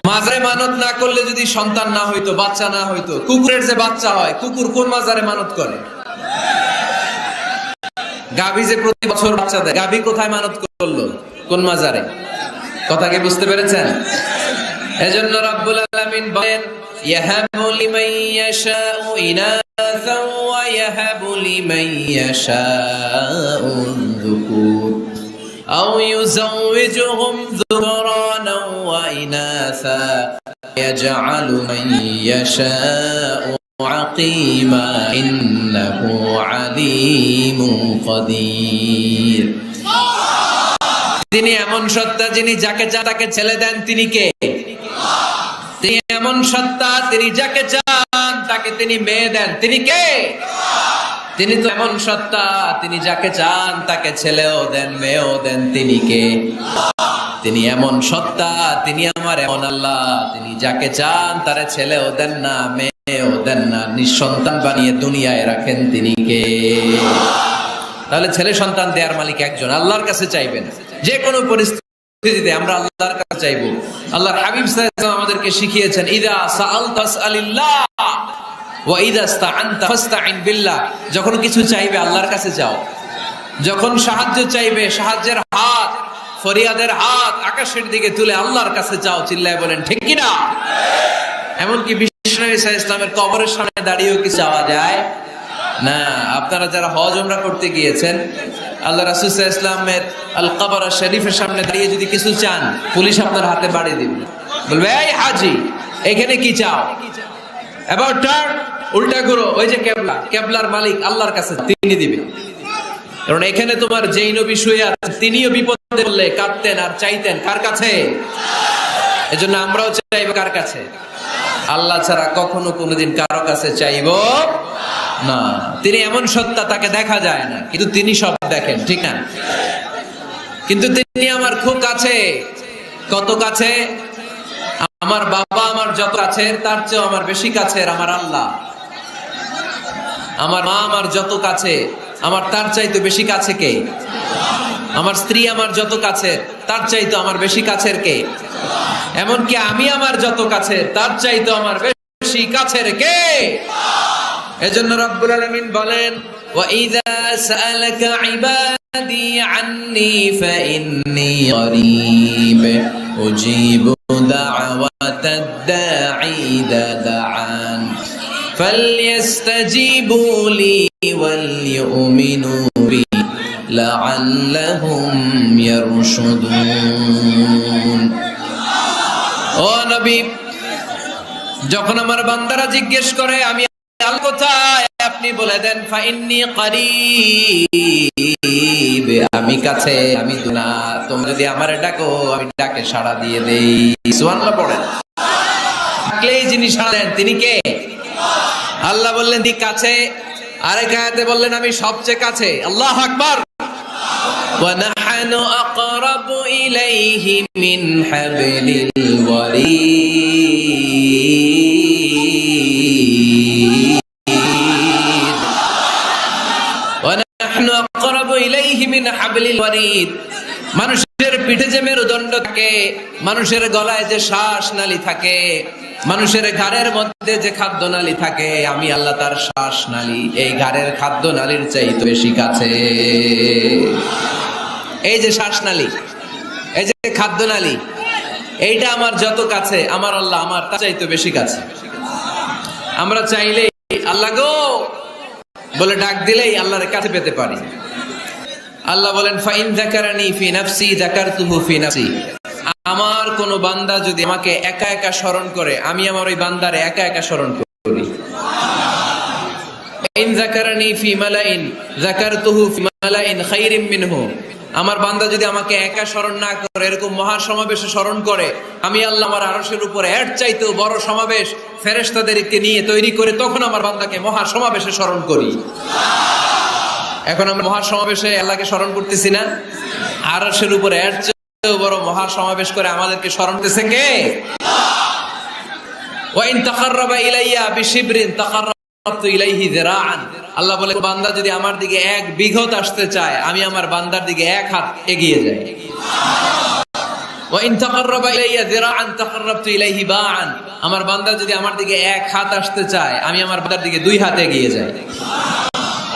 মাজারে মানত না করলে যদি সন্তান না হইতো, বাচ্চা না হইতো, কুকুরের যে বাচ্চা হয়, কুকুর কোন মাজারে মানত করে? গাভী যে প্রতি বছর বাচ্চা দেয়, গাভী কোথায় মানত করলো? কোন মাজারে? কথা কি বুঝতে পেরেছেন? এজন্য রাব্বুল আলামিন বলেন, ইয়াহাবু লিমান ইয়াশাউ ইনাসা ওয়া ইয়াহাবু লিমান ইয়াশাউ যুকুর আও ইউযাওয়িজুহুম যুকরানা ওয়া ইনাসা ইয়াজআলু মান ইয়াশাউ আকিমা ইন্নাহু আলিমুন কাদির। তিনি এমন সত্তা, যিনি যাকে চান তাকে ছেলে দেন, তিনি কে? তিনি এমন সত্তা, তিনি যাকে চান তাকে তিনি মেয়ে দেন, তিনি কে? তিনি তো এমন সত্তা, তিনি যাকে চান তাকে ছেলেও দেন মেয়েও দেন, তিনি কে? তিনি এমন সত্তা, তিনি আমার এমন আল্লাহ, তিনি যাকে চান তারে ছেলেও দেন না মেয়েও দেন না, নিঃসন্তান বানিয়ে দুনিয়ায় রাখেন, তিনি কে? তাহলে ছেলে সন্তান দেওয়ার মালিক একজন, আল্লাহর কাছে চাইবেন। যে কোনো পরিস্থিতিতে আমরা আল্লাহর কাছে চাইবো। আল্লাহর হাবিব সাল্লাল্লাহু আলাইহি ওয়াসাল্লাম আমাদেরকে শিখিয়েছেন, ইযা সাআলতা ফাসআলিল্লাহ ওয়া ইযা ইসতাআনতা ফাসতাইন বিল্লাহ। যখন কিছু চাইবে আল্লাহর কাছে চাও, যখন সাহায্য চাইবে সাহায্যের হাত, ফরিয়াদের হাত আকাশের দিকে তুলে আল্লাহর কাছে চাও। চিল্লায় বলেন ঠিক কি না? এমনকি বিশ্বনবী সাল্লাল্লাহু আলাইহি ওয়াসাল্লামের কবরের সামনে দাঁড়িয়েও কি চাওয়া যায় না? আপনারা যারা হজ উমরা করতে গিয়েছেন, আল্লাহ রাসূল সাল্লাল্লাহু আলাইহি ওয়াসাল্লামের আল কবর শরীফের সামনে দাঁড়িয়ে যদি কিছু চান, পুলিশ আপনার হাতে বাড়ি দিবে, বলবে এই হাজী এখানে কি চাও? এবার টার্ন, উল্টা ঘুরো, ওই যে কেবলা, কেবলার মালিক আল্লাহর কাছে, তিনি দিবে। কারণ এখানে তোমার যেই নবী শুয়ে আছেন, তিনিও বিপদে পড়লে কাঁদতেন আর চাইতেন কার কাছে? এজন্য আমরাও চাইবো কার কাছে? আল্লাহ ছাড়া কখনো কোনোদিন কারো কাছে চাইবো না। তিনি এমন সত্তা, তাকে দেখা যায় না, কিন্তু তিনি সব দেখেন, ঠিক না? কিন্তু তিনি আমার খুব কাছে। কত কাছে? আমার বাবা আমার যত কাছের, তার চেয়েও আমার বেশি কাছের আমার আল্লাহ। আমার মা আমার যত কাছে, আমার তার চাইতে বেশি কাছে কে? আমার স্ত্রী আমার যত কাছের, তার চাইতে আমার বেশি কাছের কে? এমনকি আমি আমার যত কাছের, তার চাইতে আমার বেশি কাছের কে? এজন্য রব্বুল আলামিন বলেন, ওয়া ইযা সাআলাকা ইবাদি আন্নী ফাইন্নী করিব উজিবু দাওয়াতাদ দাঈ ইযা দাআন ফালইস্তাজিবু লি ওয়াল ইউমিনু বি লাআল্লাহুম ইয়ারশুদুন। ও নবী, যখন আমার বান্দারা জিজ্ঞেস করে আমি আল্লাহ কোথায়, আপনি বলে দেন ফাইন্নী করিব, আমি কাছে, আমি দুনা। তোমরা যদি আমারে ডাকো, আমি ডাকে সাড়া দিয়ে দেই। সুবহানাল্লাহ পড়েন। ডাকলেই যিনি সাড়া দেন তিনি কে? আল্লাহ বললেন তিনি কাছে। আরেক আয়াতে বললেন আমি সবচেয়ে কাছে। আল্লাহু আকবার। وَنَحْنُ أَقْرَبُ إِلَيْهِ مِنْ حَبْلِ الْوَرِيدِ وَنَحْنُ أَقْرَبُ إِلَيْهِ مِنْ حَبْلِ الْوَرِيدِ মানুষের পিঠে যে মেরুদণ্ড থাকে, মানুষের গলায় যে শ্বাস নালী থাকে, মানুষের ঘাড়ের মধ্যে যে খাদ্য নালী থাকে, আমি আল্লাহ তার শ্বাস নালী এই ঘাড়ের খাদ্য নালীর চাইতে বেশি কাছে। এই যে শ্বাস নালী, এই যে খাদ্য নালী, এইটা আমার যত কাছে, আমার আল্লাহ আমার তার চাইতে বেশি কাছে। আমরা চাইলেই আল্লাহ গো বলে ডাক দিলেই আল্লাহর কাছে পেতে পারি। আল্লাহ বলেন ফাইন যাকারানি ফি নাফসি যাকারতুহু ফি নাফসি, আমার কোন বান্দা যদি আমাকে একা একা স্মরণ করে, আমি আমার ওই বান্দারে একা একা স্মরণ করি। ইন যাকারানি ফি মালাইন যাকারতুহু ফি মালাইন খায়রিম মিনহু, আমার বান্দা যদি আমাকে একা স্মরণ না করে এরকম মহা সমাবেশে স্মরণ করে, আমি আল্লাহ আমার আরশের উপরে এর চাইতেও বড় সমাবেশ ফেরেশতাদেরকে নিয়ে তৈরি করে তখন আমার বান্দাকে মহা সমাবেশে স্মরণ করি। এখন আমরা মহা সমাবেশে আল্লাহকে স্মরণ করতেছি না? আরশের উপরে এর চাইতেও বড় মহা সমাবেশ করে আমাদেরকে স্মরণ করতেছে কে? ওয়া ইন তাকাররাবা ইলাইয়া বিশিবরিন তাকাররাবতু ইলাইহি যিরাআন, আল্লাহ বলে বান্দা যদি আমার দিকে এক বিঘত আসতে চায়, আমি আমার বান্দার দিকে এক হাত এগিয়ে যাই। ওয়া ইন তাকাররাবা ইলাইয়া যিরাআন তাকাররাবতু ইলাইহি বাআন, আমার বান্দা যদি আমার দিকে এক হাত আসতে চায়, আমি আমার বান্দার দিকে দুই হাত এগিয়ে যাই।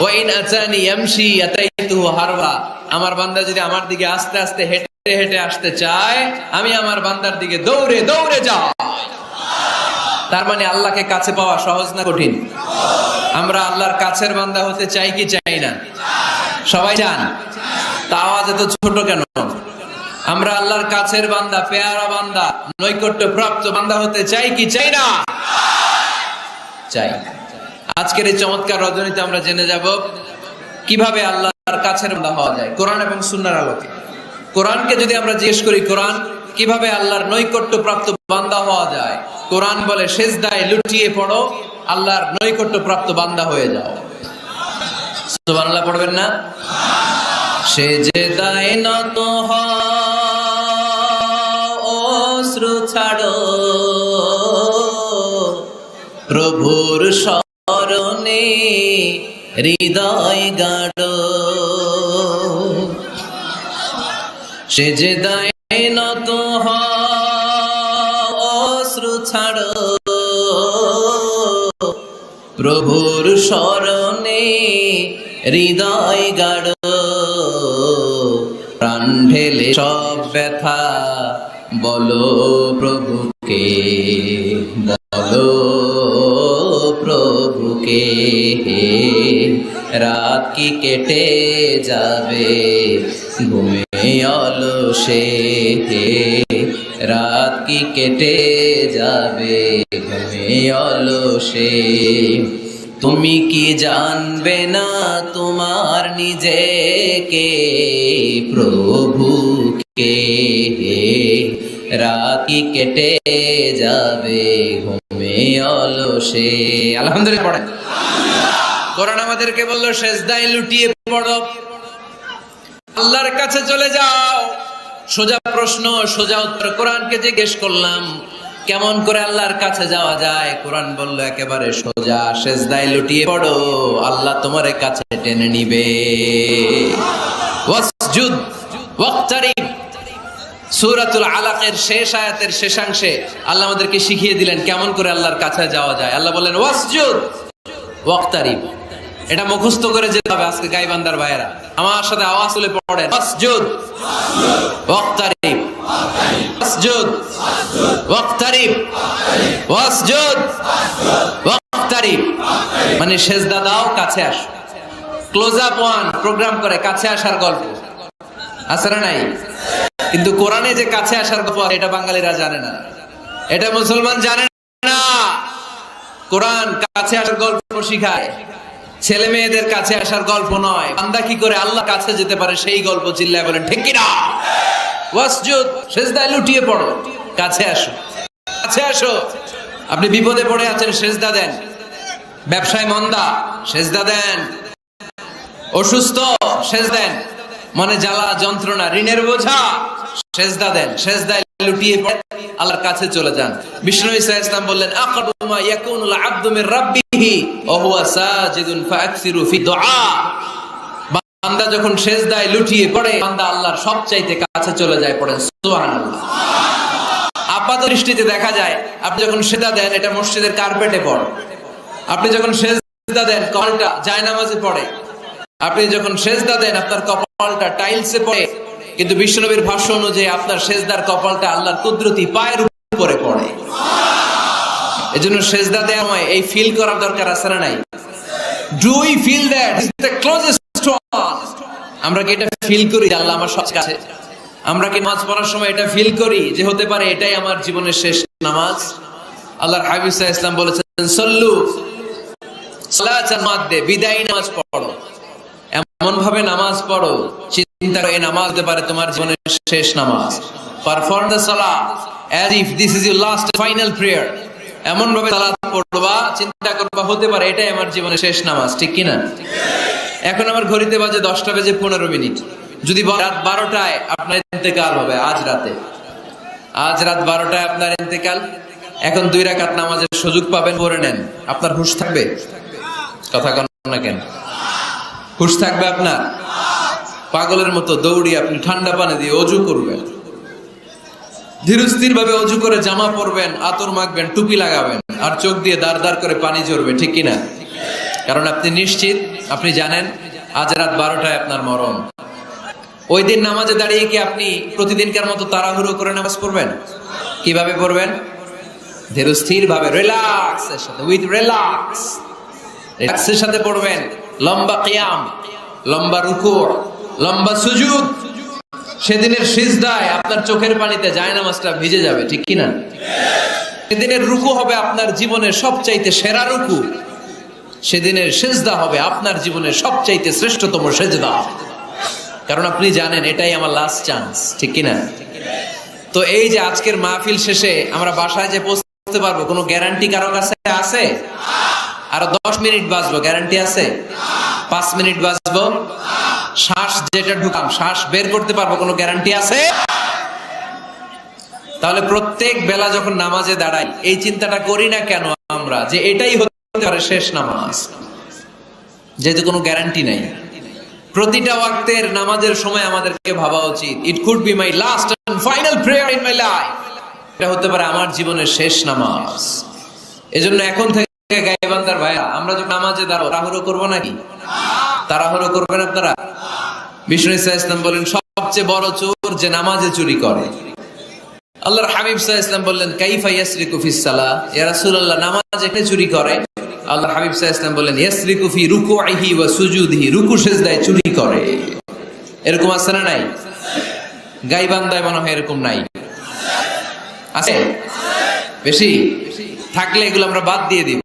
ওয়া ইন আতানি ইয়ামশি আতাইতুহু হারওয়া, আমার বান্দা যদি আমার দিকে আস্তে আস্তে হেঁটে হেঁটে আসতে চায়, আমি আমার বান্দার দিকে দৌড়ে দৌড়ে যাই। তার মানে আল্লাহকে কাছে পাওয়া সহজ না কঠিন? আমরা আল্লাহর কাছের বান্দা হতে চাই কি চাই না? সবাই চান। তা আওয়াজ এত ছোট কেন? আমরা আল্লাহর কাছের বান্দা, পেয়ারা বান্দা, নৈকট্য প্রাপ্ত বান্দা হতে চাই কি চাই না? চাই। আজকের এই চমৎকার রজনীতে আমরা জেনে যাব কিভাবে আল্লাহর কাছের বান্দা হওয়া যায় কোরআন এবং সুন্নাহর আলোকে। কোরআনকে যদি আমরা জিজ্ঞেস করি, কোরআন কিভাবে আল্লাহর নৈকট্য প্রাপ্ত বান্দা হওয়া যায়, কোরআন বলে সেজদায় লুটিয়ে পড়ো, আল্লাহর নৈকট্য প্রাপ্ত বান্দা হয়ে যাও। সুবহানাল্লাহ পড়বেন না? সেজদায় নত হও, অশ্রু ছাড়ো, প্রভুর শরণে হৃদয় গাড়ো। সেজদায় নত হও, অশ্রু ছাড়ো, প্রভুর শরণে হৃদয় গাড়ো। প্রাণ ঢেলে সব ব্যথা বলো প্রভুকে, বলো প্রভুকে। রাত কি কেটে যাবে ঘুমে অলসে, রাত কি কেটে যাবে ঘুমে অলসে। তুমি কি জানবে না তোমার নিজেকে, প্রভুকে। রাত কি কেটে যাবে ঘুমে অলসে। আলহামদুলিল্লাহ পড়েন। কোরআন আমাদেরকে বললো সেজদায় লুটিয়ে পড়ো, আল্লাহর কাছে চলে যাও। সোজা প্রশ্ন, সোজা উত্তর। কোরআনকে জিজ্ঞেস করলাম কেমন করে আল্লাহর কাছে যাওয়া যায়, কোরআন বলল একেবারে সোজা, সেজদায় লুটিয়ে পড়ো, আল্লাহ তোমার কাছে টেনে নিবে। ওয়াসজুদ ওয়াক্তারিব, সূরাতুল আলাকের শেষ আয়াতের শেষাংশে আল্লাহ আমাদেরকে শিখিয়ে দিলেন কেমন করে আল্লাহর কাছে যাওয়া যায়। আল্লাহ বললেন ওয়াসজুদ ওয়াক্তারিব। এটা মুখস্থ করে যেতে হবে আজকে গাইবান্দার ভাইয়েরা, আমার সাথে আওয়াজ তুলে পড়েন ওয়াসজুদ ওয়াক্তারিব, ওয়াসজুদ ওয়াক্তারিব, ওয়াসজুদ ওয়াক্তারিব। মানে সেজদা দাও, কাছে আসো। ক্লোজ আপ ওয়ান প্রোগ্রাম করে কাছে আসার গল্প আছে না নাই? কিন্তু কোরআনে যে কাছে আসার গল্প এটা বাঙালিরা জানে না, এটা মুসলমান জানে না। কোরআন কাছে আসার গল্প শিখায়, ছেলে মেয়েদের কাছে আসার গল্প নয়। বান্দা কি করে আল্লাহ কাছে যেতে পারে সেই গল্প। চিল্লায় বলেন ঠিক কি না? ওয়াসজুদ, সেজদায় লুটিয়ে পড়ো, কাছে আসো, কাছে আসো। আপনি বিপদে পড়ে আছেন, সেজদা দেন। ব্যবসায় মন্দা, সেজদা দেন। অসুস্থ, সেজদা দেন। মানে জ্বালা যন্ত্রণা ঋণের বোঝা, সেজদা দেন, সেজদায় লুটিয়ে পড়ে আল্লাহর কাছে চলে যান। বিষ্ণু ঈসা ইসলাম বললেন আকরাবু মা ইয়াকুনুল আবদু মির রাব্বিহি ওয়া হুয়া সাজিদুন ফাআকসিরু ফি দুআ। বান্দা যখন সেজদায় লুটিয়ে পড়ে বান্দা আল্লাহর সবচাইতে কাছে চলে যায়, পড়েন সুবহানাল্লাহ। আপাত দৃষ্টিতে দেখা যায় আপনি যখন সেজদা দেন এটা মসজিদের কার্পেটে পড়ে, আপনি যখন সেজদা দেন কপালটা জায়নামাজে পড়ে, আপনি যখন সেজদা দেন আপনার কপালটা টাইলসে পড়ে, কিন্তু বিশ্বনবীর ভাষ্য অনুযায়ী আপনার সেজদার কপালটা আল্লাহর কুদরতি পায়ের উপরে পড়ে। এজন্য সেজদা দেওয়ার সময় এই ফিল করার দরকার আছে না নাই? Do we feel that is the closest to us? আমরা কি এটা ফিল করি যে আল্লাহ আমার সব কাছে? আমরা কি নামাজ পড়ার সময় এটা ফিল করি যে হতে পারে এটাই আমার জীবনের শেষ নামাজ? আল্লাহর হাবিব সাল্লাল্লাহু আলাইহি ওয়াসাল্লাম বলেছেন সল্লু সালাতান মাদ্দে, বিদায়ী নামাজ পড়ো, এমন ভাবে নামাজ পড়ো চিন্তা করে এই নামাজ হতে পারে তোমার জীবনের শেষ নামাজ। পারফর্ম দ্য সালাত as if this is your last final prayer, এমন ভাবে সালাত পড়বা চিন্তা করবা হতে পারে এটাই আমার জীবনের শেষ নামাজ, ঠিক কি না? এখন আমার ঘড়িতে বাজে 10:15, যদি রাত 12টায় আপনার ইন্তেকাল হবে, আজ রাত 12টায় আপনার ইন্তেকাল, এখন 2 রাকাত নামাজের সুযোগ পাবেন, পড়ে নেন, আপনার হুঁশ থাকবে? কথা কন না কেন? হুঁশ থাকবে আপনার? পাগলের মতো দৌড়ি আপনি ঠান্ডা পানি দিয়ে অজু করবেন, ধীরস্থির ভাবে অজু করে জামা পরবেন, আতর মাখবেন, টুপি লাগাবেন, আর চোখ দিয়ে দাঁড় দাঁড় করে পানি ঝরবে, ঠিক কিনা? কারণ আপনি নিশ্চিত, আপনি জানেন আজ রাত 12টায় আপনার মরণ। ওই দিন নামাজে দাঁড়িয়ে কি আপনি প্রতিদিনকার মতো তাড়াহুড়ো করে নামাজ পড়বেন? কিভাবে পড়বেন? ধীরস্থির ভাবে, রিল্যাক্সের সাথে, উইথ রিল্যাক্সের সাথে পড়বেন। লম্বা কিয়াম, লম্বা রুকু, লম্বা সুজুদ। সেদিনের সিজদায় আপনার চোখের পানিতে জায়নামাজটা ভিজে যাবে, ঠিক কি না? সেদিনের রুকু হবে আপনার জীবনের সবচাইতে সেরা রুকু, সেদিনের সিজদা হবে আপনার জীবনের সবচাইতে শ্রেষ্ঠতম সিজদা, কারণ আপনি জানেন এটাই আমার লাস্ট চান্স, ঠিক কি না? তো এই যে আজকের মাহফিল শেষে আমরা বাসায় যে পৌঁছতে পারবো কোনো গ্যারান্টি কারো কাছে আছে? আরো 10 মিনিট বাঁচবো, গ্যারান্টি আছে? 5 মিনিট বাঁচবো, শ্বাস যেটা ঢুকাম শ্বাস বের করতে পারবো, কোনো গ্যারান্টি আছে? তাহলে প্রত্যেক বেলা যখন নামাজে দাঁড়াই এই চিন্তাটা করি না কেন আমরা যে এটাই হতে পারে শেষ নামাজ, যেহেতু কোনো গ্যারান্টি নাই। প্রতিটা ওয়াক্তের নামাজের সময় আমাদেরকে ভাবা উচিত, it could be my last and final prayer in my life, এটা হতে পারে আমার জীবনের শেষ নামাজ। এজন্য এখন থেকে গাইবান্দার ভাইরা, আমরা যখন নামাজে দাঁড়াবো তাড়াহুড়ো করবো নাকি? তাড়াহুড়ো করবেন আপনারা? বিষ্ণু ইসলাম বলেন সবচেয়ে বড় চোর যে নামাজে চুরি করে। আল্লাহর হাবিব সাল্লাল্লাহু আলাইহি ওয়াসাল্লাম বললেন কাইফা ইয়াসরিকু ফিস সালাহ, ইয়া রাসূলুল্লাহ নামাজে কে চুরি করে? আল্লাহর হাবিব সাল্লাল্লাহু আলাইহি ওয়াসাল্লাম বললেন ইয়াসরিকু ফি রুকুইহি ওয়া সুজুদিহি, রুকু সিজদায় চুরি করে। এরকম আছে না নাই? গাইবান্দায় মনে হয় এরকম নাই, আছে? বেশি থাকলে এগুলো আমরা বাদ দিয়ে দিব।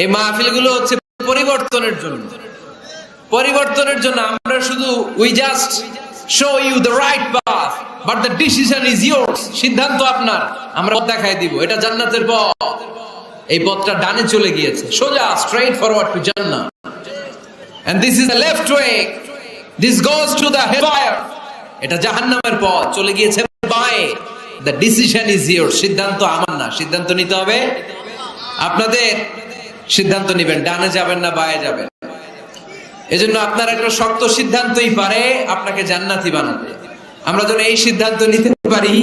এই মাহফিলগুলো হচ্ছে পরিবর্তনের জন্য, পরিবর্তনের জন্য। আমরা শুধু we just show you the right path but the decision is yours, সিদ্ধান্ত আপনার, আমরা পথ দেখাই দিব, এটা জান্নাতের পথ। এই পথটা ডানে চলে গিয়েছে, সোজা স্ট্রেইট ফরওয়ার্ড টু জান্নাহ, and this is the left way, this goes to the hellfire, এটা জাহান্নামের পথ, চলে গিয়েছে বাঁয়ে। দ্য ডিসিশন ইজ ইয়োরস, সিদ্ধান্ত আমার না, সিদ্ধান্ত নিতে হবে আপনাদের। সিদ্ধান্ত নেবেন ডানে যাবেন না বাঁয়ে যাবেন। এজন্য আপনার একটা শক্ত সিদ্ধান্তই পারে আপনাকে জান্নাতি বানাতে। আমরা যেন এই সিদ্ধান্ত নিতে পারি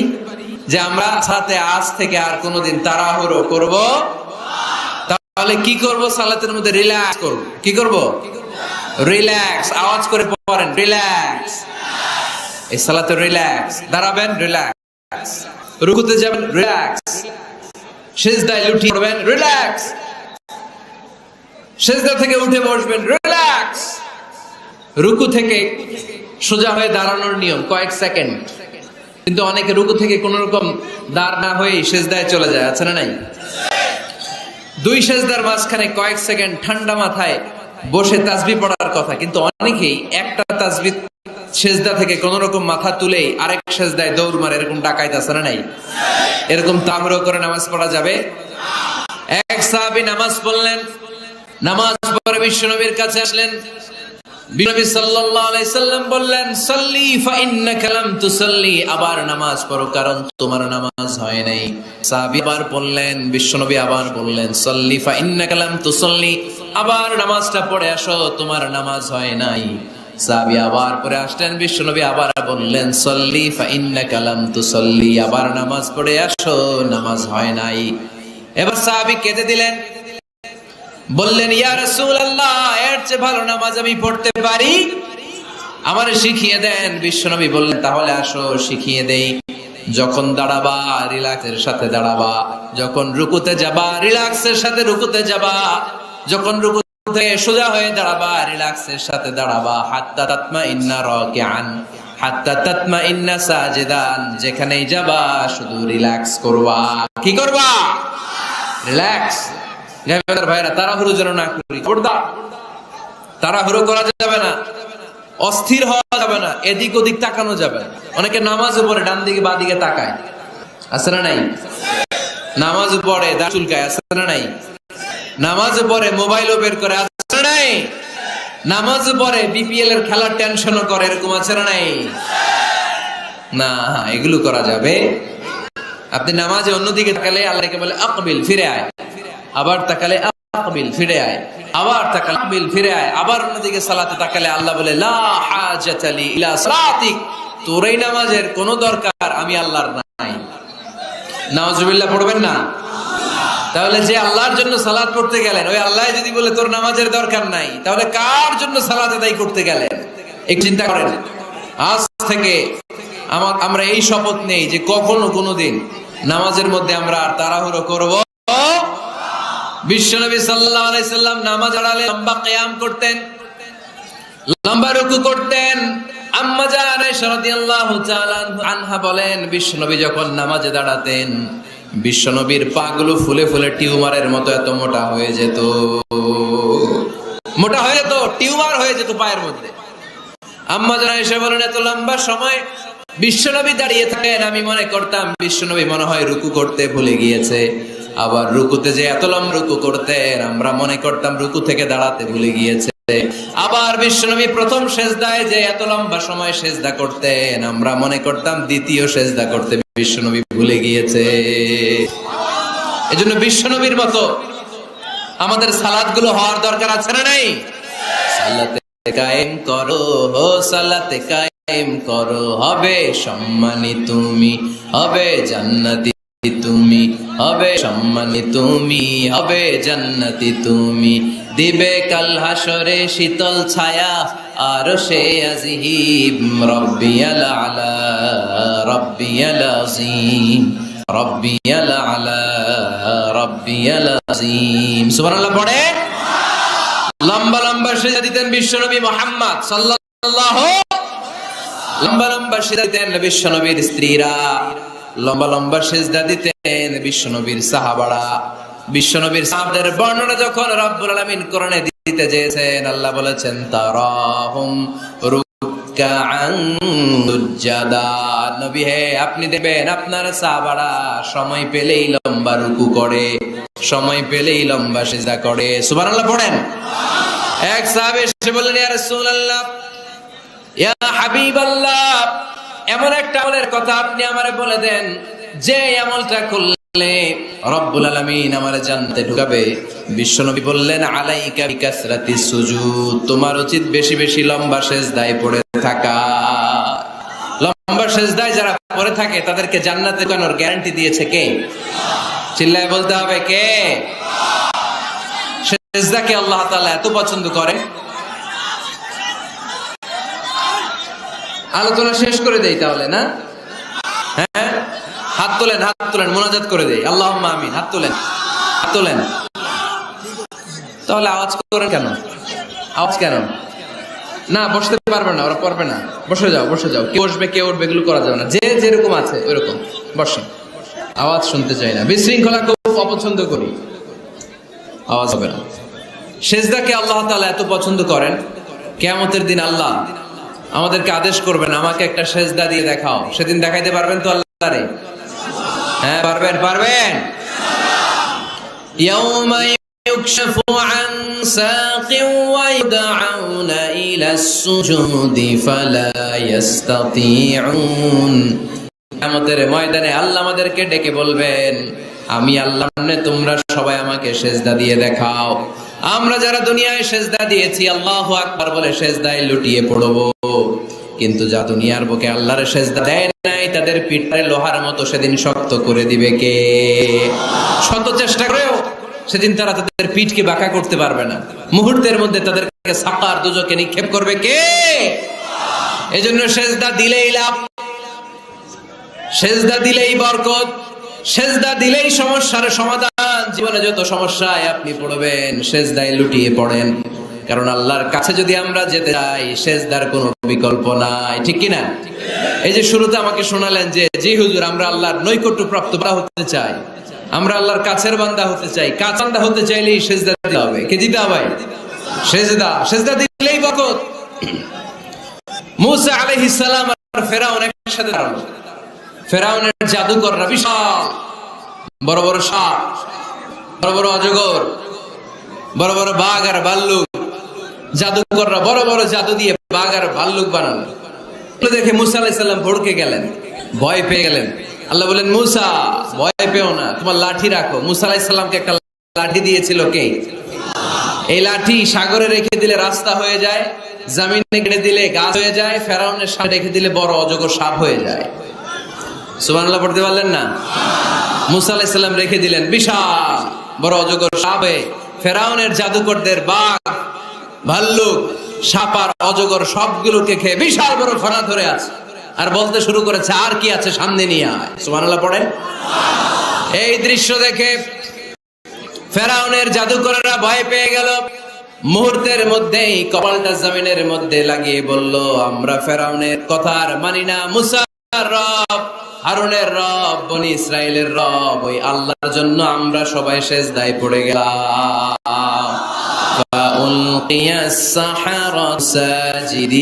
যে আমরা সাথে আজ থেকে আর কোনোদিন তাড়াহুড়ো করব। তাহলে কি করব? সালাতের মধ্যে রিল্যাক্স করব। কি করব? রিল্যাক্স। আওয়াজ করে পড়েন, রিল্যাক্স। এই সালাতে রিল্যাক্স। দাঁড়াবেন, রিল্যাক্স। রুকুতে যাবেন, রিল্যাক্স। সিজদায় লুটিয়ে পড়বেন, রিল্যাক্স। সিজদা থেকে উঠে বসবেন, রিল্যাক্স। রুকু থেকে সোজা হয়ে দাঁড়ানোর নিয়ম কয়েক সেকেন্ড, কিন্তু অনেকে রুকু থেকে কোন রকম দাঁড় না হয়ে সিজদায় চলে যায়, আছে না নাই? 2 সিজদার মাঝখানে কয়েক সেকেন্ড ঠান্ডা মাথায় বসে তাসবিহ পড়ার কথা, কিন্তু অনেকেই একটা তাসবিহ সিজদা থেকে কোন রকম মাথা তুলেই আরেক সিজদায় দৌড় মারে, এরকম ডাকাইত আছে না নাই? এরকম তামরো করে নামাজ পড়া যাবে? এক সাহাবী নামাজ পড়লেন, নামাজ পড়ে বিশ্বনবীর কাছে আসলেন, নবী সাল্লাল্লাহু আলাইহি সাল্লাম বললেন, সাল্লি ফা ইন্নাকা লাম তুসাল্লি, আবার নামাজ পড়ো কারণ তোমার নামাজ হয় নাই। সাহাবী আবার বললেন, বিশ্বনবী আবার বললেন, সাল্লি ফা ইন্নাকা লাম তুসাল্লি, আবার নামাজটা পড়ে আসো, তোমার নামাজ হয় নাই। সাহাবী আবার পড়ে আসলেন, বিশ্বনবী আবার বললেন, সাল্লি ফা ইন্নাকা লাম তুসাল্লি, আবার নামাজ পড়ে আসো, নামাজ হয় নাই। এবার সাহাবী কেঁদে দিলেন, বললেন, ইয়া রাসূলুল্লাহ, এর চেয়ে ভালো নামাজ আমি পড়তে পারি, আমারে শিখিয়ে দেন। বিশ্বনবী বললেন, তাহলে আসো শিখিয়ে দেই। যখন দাঁড়াবা রিল্যাক্সের সাথে দাঁড়াবা, যখন রুকুতে যাবা রিল্যাক্সের সাথে রুকুতে যাবা, যখন রুকুতে সোজা হয়ে দাঁড়াবা রিল্যাক্সের সাথে দাঁড়াবা। হাত্তা তাতমাইন্না রাকিআন হাত্তা তাতমাইন্না সাজিদান, যেখানেই যাবা শুধু রিল্যাক্স করবা। কি করবা? রিল্যাক্স। ভাইরা, তাড়াহুড়ো যেন না করি, খবরদার। তাড়াহুড়ো করা যাবে না, অস্থির হওয়া যাবে না, এদিক ওদিক তাকানো যাবে না। অনেকে নামাজ পড়ে ডান দিকে বাঁ দিকে তাকায়, আছে না নাই? নামাজ পড়ে দাড়ি চুলকায়, আছে না নাই? নামাজ পড়ে মোবাইলও বের করে, আছে না নাই? নামাজ পড়ে বিপিএল এর খেলার টেনশনও করে, এরকম আছে না নাই? না, এগুলো করা যাবে। আপনি নামাজে অন্যদিকে তাকালে আল্লাহকে বলে আকবিল, ফিরে আয়। আবার তাকালে আকবিল, ফিরে আয়। আবার তাকালে আকবিল, ফিরে আয়। আবার অন্যদিকে সালাতে তাকালে আল্লাহ বলে লা হাজাতা লি ইলা সালাতিক, তোর এই নামাজের কোনো দরকার আমি আল্লাহর নাই। নাউজুবিল্লাহ পড়বেন না? তাহলে যে আল্লাহর জন্য সালাত পড়তে গেলেন, ওই আল্লাহ যদি বলে তোর নামাজের দরকার নাই, তাহলে কার জন্য সালাত আদায় করতে গেলেন? একটু চিন্তা করেন। আজ থেকে আমরা এই শপথ নেই যে কখনো কোনোদিন নামাজের মধ্যে আমরা আর তাড়াহুড়ো করব। বিশ্বনবী সাল্লাল্লাহু আলাইহি সাল্লাম নামাজ আড়ালে লম্বা কিয়াম করতেন, লম্বা রুকু করতেন। আম্মা জান আয়েশা রাদিয়াল্লাহু তাআলা আনহা বলেন, বিশ্বনবী যখন নামাজে দাঁড়াতেন, বিশ্বনবীর পাগুলো ফুলে ফুলে টিউমারের মতো এত মোটা হয়ে যেত, মোটা হয়ে যেত, টিউমার হয়ে যেত পায়ের মধ্যে। আম্মা জান আয়েশা বলেন, এত লম্বা সময় বিশ্বনবী দাঁড়িয়ে থাকেন, আমি মনে করতাম বিশ্বনবী মনে হয় রুকু করতে ভুলে গিয়েছে। আবার রুকুতে যে এত লম্বা রুকু করতেন, আমরা মনে করতাম রুকু থেকে দাঁড়াতে ভুলে গিয়েছে। আবার বিশ্বনবী প্রথম সেজদায় যে এত লম্বা সময় সেজদা করতেন, আমরা মনে করতাম দ্বিতীয় সেজদা করতে বিশ্বনবী ভুলে গিয়েছে। এজন্য বিশ্বনবীর মতো আমাদের সালাতগুলো হওয়ার দরকার আছে না নাই? সালাতে কায়েম করো, সালাতে কায়েম করো, হবে সম্মানী তুমি, হবে জান্নাতি তুমি, হবে সম্মানী তুমি, হবে জান্নাতি তুমি। দিবে কাল হাসরে শীতল ছায়া আরশে আজিম, রব্বিয়াল আলা রব্বিয়াল আযীম, রব্বিয়াল আলা রব্বিয়াল আযীম। সুবহানাল্লাহ পড়ে লম্বা লম্বা সিজদা দিতেন বিশ্বনবী মুহাম্মদ সাল্লাল্লাহু, লম্বা লম্বা সিজদা দিতেন বিশ্বনবীর স্ত্রীরা, লম্বা লম্বা সিজদা দিতেন বিশ্বনবীর সাহাবারা। বিশ্বনবীর সাহাবাদের বর্ণনা যখন রব্বুল আলামিন কোরআনে দিতে চেয়েছেন, আল্লাহ বলেছেন তারাহুম রুকআন সুজদা, নবী হে আপনি দেখবেন আপনার সাহাবারা সময় পেলেই লম্বা রুকু করে, সময় পেলেই লম্বা সিজদা করে। সুবহানাল্লাহ পড়েন। এক সাহাবী এসে বললেন, ইয়া রাসূলুল্লাহ, ইয়া হাবিবাল্লাহ, এমন একটা আমলের কথা আপনি আমারে বলে দেন যে আমলটা করলে রব্বুল আলামিন আমারে জান্নাতে ঢুকাবে। বিশ্বনবী বললেন, আলাইকা বিকাসরাতিস সুজুদ, তোমার উচিত বেশি বেশি লম্বা সিজদায় পড়ে থাকা। লম্বা সিজদায় যারা পড়ে থাকে তাদেরকে জান্নাতে ঢোকানোর গ্যারান্টি দিয়েছে কে? চিল্লায় বলতে হবে কে? সিজদাকে আল্লাহ তাআলা এত পছন্দ করেন। আলোচনা শেষ করে দেই তাহলে, না? হ্যাঁ, হাত তোলেন, হাত তোলেন, মুনাজাত করে দেই। আল্লাহুম্মা আমিন। হাত তোলেন, হাত তোলেন। তাহলে আওয়াজ করেন কেন? আওয়াজ কেন? না, বসতে পারবে না, ওরা পারবে না। বসে যাও, বসে যাও। কে বসবে কে উঠবে এগুলো করা যাবে না। যে যেরকম আছে ওইরকম বসেন। আওয়াজ শুনতে চাই না, বিশৃঙ্খলা খুব অপছন্দ করি, আওয়াজ হবে না। সিজদাকে আল্লাহ তাআলা এত পছন্দ করেন, কিয়ামতের দিন আল্লাহ আমাদেরকে আদেশ করবেন, আমাকে একটা সিজদা দিয়ে দেখাও। সেদিন দেখাইতে পারবেন তো আল্লাহরে? হ্যাঁ পারবেন, পারবেন। ইয়াউমা يكشف عن ساق ويدعون إلى السجود فلا يستطيعون আমাদের ময়দানে আল্লাহ আমাদেরকে ডেকে বলবেন, আমি আল্লাহ তোমরা সবাই আমাকে সেজদা দিয়ে দেখাও। আমরা যারা দুনিয়ায় সেজদা দিয়েছি আল্লাহু আকবার বলে সেজদায় লুটিয়ে পড়বো, কিন্তু যা দুনিয়ার বুকে আল্লাহর সেজদা দেয় নাই তাদের পিঠে লোহার মতো সেদিন শক্ত করে দিবে কে? শত চেষ্টা করেও সেদিন তারা তাদের পিঠকে বাঁকা করতে পারবে না। মুহূর্তের মধ্যে তাদেরকে সাকার দুজকে নিক্ষেপ করবে কে? এজন্য সেজদা দিলেই লাভ, সেজদা দিলেই বরকত, সেজদা দিলেই সমস্যার সমাধান। জীবনে যত সমস্যায় আপনি পড়বেন সেজদায় লুটিয়ে পড়েন, কারণ আল্লাহর কাছে যদি আমরা যেতে চাই সেজদার কোনো বিকল্প নাই, ঠিক কি না? এই যে শুরুতে আমাকে শোনালেন যে জি হুজুর আমরা আল্লাহর নৈকট্য প্রাপ্ত হতে চাই, আমরা আল্লাহর কাছের বান্দা হতে চাই। কাছের বান্দা হতে চাইলেই সেজদা দিতে হবে। কে দিতে হবে? সেজদা। সেজদা দিলেই বরকত। মুসা আলাইহিস সালাম আর ফেরাউন একসাথে দাঁড়ালো। ফেরাউনের জাদুকররা বিশাল বড় বড় সাপ, বড় বড় অজগর, বড় বড় বাঘ আর ভাল্লুক, জাদুকররা বড় বড় জাদু দিয়ে বাঘ আর ভাল্লুক বানালো। দেখে মুসা আলাইহিস সালাম ভড়কে গেলেন, ভয় পেয়ে গেলেন। আল্লাহ বলেন মুসা ভয় পেও না, তোমার লাঠি রাখো। মুসা আলাইহিস সালামকে একটা লাঠি দিয়েছিল কে? এই লাঠি সাগরে রেখে দিলে রাস্তা হয়ে যায়, জমিনে কেটে দিলে গাছ হয়ে যায়, ফেরাউনের সাথে রেখে দিলে বড় অজগর সাপ হয়ে যায়। সুবহানাল্লাহ পড়তে পারলেন না? মুসা আলাইহিস সালাম রেখে দিলেন বিশাল বড় অজগর সাপে। ফেরাউনের জাদুকরদের বাঘ, ভাল্লুক, সাপ আর অজগর সবগুলোকে খেয়ে বিশাল বড় ফনা ধরে আছে, আর বলতে শুরু করেছে আর কি আছে সামনে নিয়ে আয়। সুবহানাল্লাহ পড়েন। এই দৃশ্য দেখে ফেরাউনের জাদুকরেরা ভয় পেয়ে গেল। মুহূর্তের মধ্যেই কপালটা জমিনের মধ্যে লাগিয়ে বলল, আমরা ফেরাউনের কথা আর মানি না। মুসার রব, হারুনের রব, বনি ইসরাইলের রব, ওই আল্লাহর জন্য আমরা সবাই সেজদায় পড়ে গেলাম। ফাউলকিয়াস সাহারা সাজিদিন।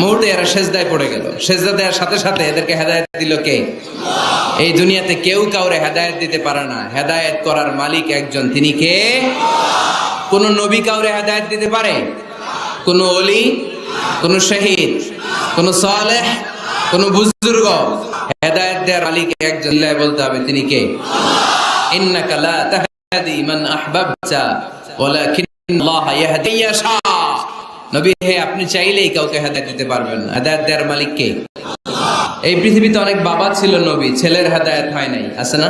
মুহূর্তে এরা সেজদায় পড়ে গেল। সেজদা দেওয়ার সাথে সাথে এদেরকে হেদায়েত দিল কে? এই দুনিয়াতে কেউ কাউরে হেদায়েত দিতে পারে না, হেদায়েত করার মালিক একজন, তিনি কে? কোন নবী কাউরে হেদায়েত দিতে পারে? কোন ওলি, কোন শহীদ, কোন সালেহ, কোন বুজুর্গ? হেদায়েত দেওয়ার মালিক একজন, বলতে হবে তিনি কে? ইন্নাকা লা তাহদি মান আহবাবতা ওয়ালাকিন্নাল্লাহা ইয়াহদি মান ইয়াশা। নবী হে, আপনি চাইলেই কাউকে হেদায়েত দিতে পারবেন না। হেদায়েত দেওয়ার মালিক কে? এই পৃথিবীতে অনেক বাবা ছিল নবী, ছেলের হেদায়েত হয় নাই, আছে না?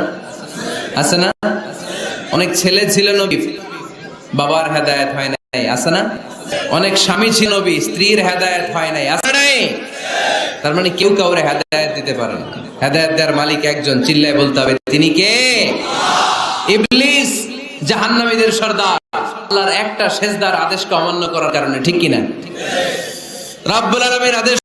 আছে না? অনেক ছেলে ছিল নবী, বাবার হেদায়েত হয় নাই, আছে না? অনেক স্বামী ছিল নবী, স্ত্রীর হেদায়েত হয় নাই, আছে নাই? তার মানে কেউ কাউরে হেদায়েত দিতে পারে না। হেদায়েত দেওয়ার মালিক একজন, চিল্লায় বলতে হবে তিনি কে? ইবলিস জাহান্নামীদের সর্দার, আল্লাহর একটা সেজদার আদেশকে অমান্য করার কারণে, ঠিক কিনা? রব্বুল আলামিন আদেশ